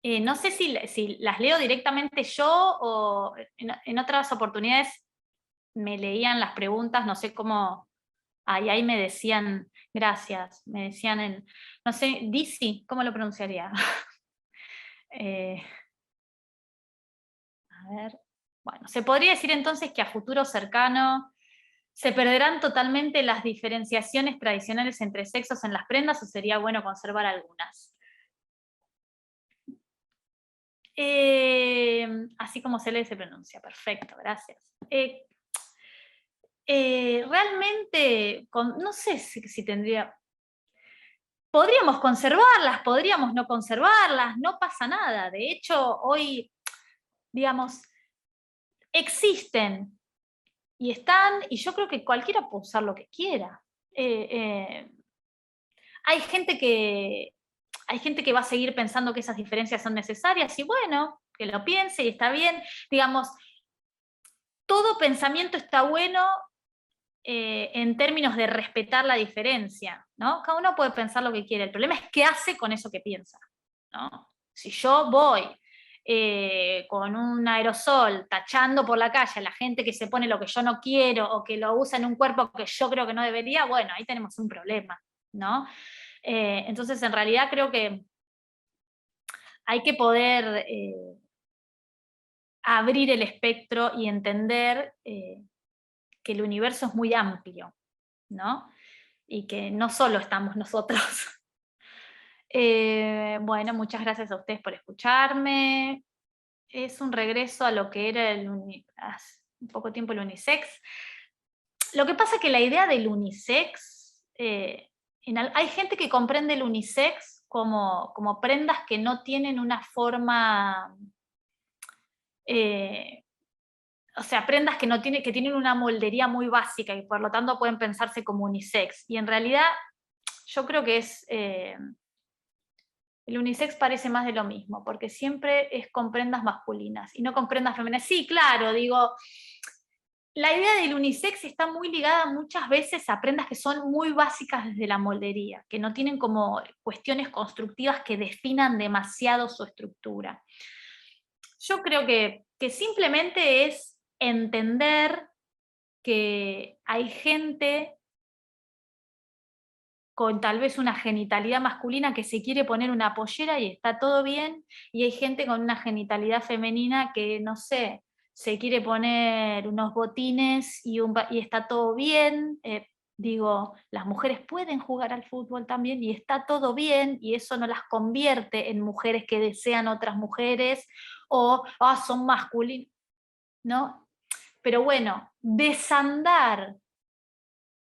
No sé si las leo directamente yo o en otras oportunidades me leían las preguntas, no sé cómo, ahí me decían, gracias, me decían en, no sé, Dizzy, ¿cómo lo pronunciaría? A ver, bueno, se podría decir entonces que a futuro cercano se perderán totalmente las diferenciaciones tradicionales entre sexos en las prendas, o sería bueno conservar algunas. Así como se lee se pronuncia, perfecto, gracias. Realmente, no sé si tendría... Podríamos conservarlas, podríamos no conservarlas, no pasa nada. De hecho, hoy, digamos, existen y están, y yo creo que cualquiera puede usar lo que quiera. Hay gente que... hay gente que va a seguir pensando que esas diferencias son necesarias, y bueno, que lo piense y está bien. Digamos, todo pensamiento está bueno en términos de respetar la diferencia, ¿no? Cada uno puede pensar lo que quiere, el problema es qué hace con eso que piensa, ¿no? Si yo voy con un aerosol tachando por la calle a la gente que se pone lo que yo no quiero o que lo usa en un cuerpo que yo creo que no debería, bueno, ahí tenemos un problema, ¿no? Entonces, en realidad creo que hay que poder abrir el espectro y entender que el universo es muy amplio, ¿no? Y que no solo estamos nosotros. Bueno, muchas gracias a ustedes por escucharme. Es un regreso a lo que era hace un poco tiempo el unisex. Lo que pasa es que la idea del unisex, hay gente que comprende el unisex como prendas que no tienen una forma, o sea, prendas que tienen una moldería muy básica y por lo tanto pueden pensarse como unisex. Y en realidad yo creo que el unisex parece más de lo mismo, porque siempre es con prendas masculinas y no con prendas femeninas. Sí, claro, digo, la idea del unisex está muy ligada muchas veces a prendas que son muy básicas desde la moldería, que no tienen como cuestiones constructivas que definan demasiado su estructura. Yo creo que simplemente es entender que hay gente con tal vez una genitalidad masculina que se quiere poner una pollera y está todo bien, y hay gente con una genitalidad femenina que, no sé, se quiere poner unos botines y está todo bien. Digo, las mujeres pueden jugar al fútbol también y está todo bien, y eso no las convierte en mujeres que desean otras mujeres o son masculinas, ¿no? Pero bueno, desandar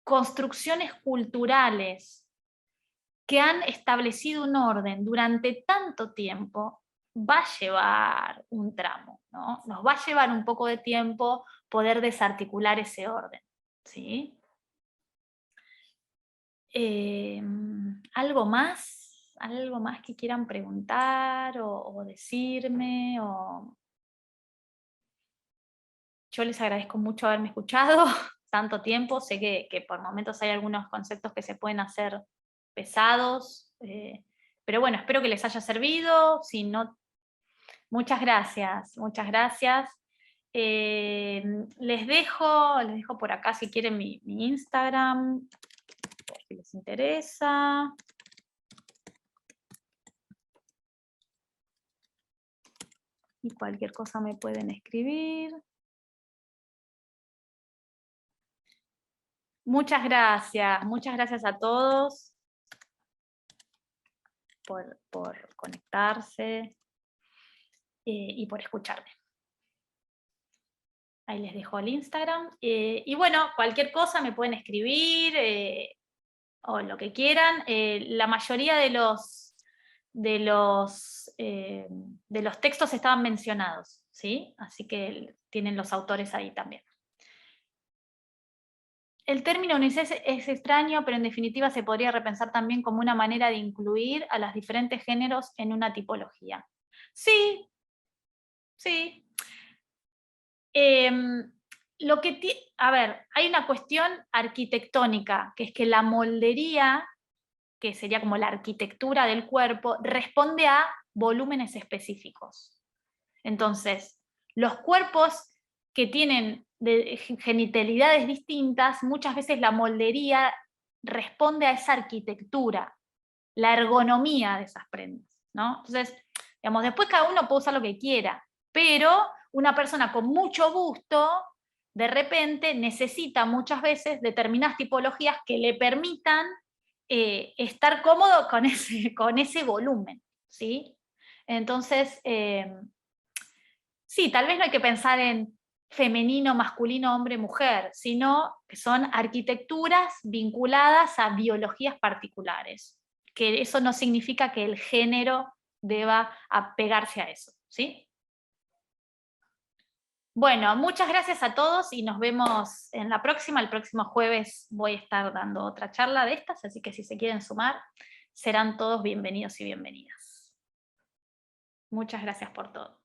construcciones culturales que han establecido un orden durante tanto tiempo, va a llevar un tramo, ¿no? Nos va a llevar un poco de tiempo poder desarticular ese orden, ¿sí? ¿Algo más? ¿Algo más que quieran preguntar o decirme? Yo les agradezco mucho haberme escuchado tanto tiempo. Sé que por momentos hay algunos conceptos que se pueden hacer pesados, pero bueno, espero que les haya servido. Si no, muchas gracias, muchas gracias. Les dejo por acá si quieren mi Instagram, por si les interesa. Y cualquier cosa me pueden escribir. Muchas gracias a todos por conectarse y por escucharme. Ahí les dejo el Instagram. Y bueno, cualquier cosa me pueden escribir o lo que quieran. La mayoría de los textos estaban mencionados, ¿sí? Así que tienen los autores ahí también. El término unisex es extraño, pero en definitiva se podría repensar también como una manera de incluir a los diferentes géneros en una tipología. Sí, sí. A ver, hay una cuestión arquitectónica, que es que la moldería, que sería como la arquitectura del cuerpo, responde a volúmenes específicos. Entonces, los cuerpos que tienen genitalidades distintas, muchas veces la moldería responde a esa arquitectura, la ergonomía de esas prendas, ¿no? Entonces, digamos, después cada uno puede usar lo que quiera, pero una persona con mucho gusto, de repente necesita muchas veces determinadas tipologías que le permitan estar cómodo con ese volumen, ¿sí? Entonces, sí, tal vez no hay que pensar en femenino, masculino, hombre, mujer, sino que son arquitecturas vinculadas a biologías particulares, que eso no significa que el género deba apegarse a eso, ¿sí? Bueno, muchas gracias a todos y nos vemos en la próxima. El próximo jueves voy a estar dando otra charla de estas, así que si se quieren sumar, serán todos bienvenidos y bienvenidas. Muchas gracias por todo.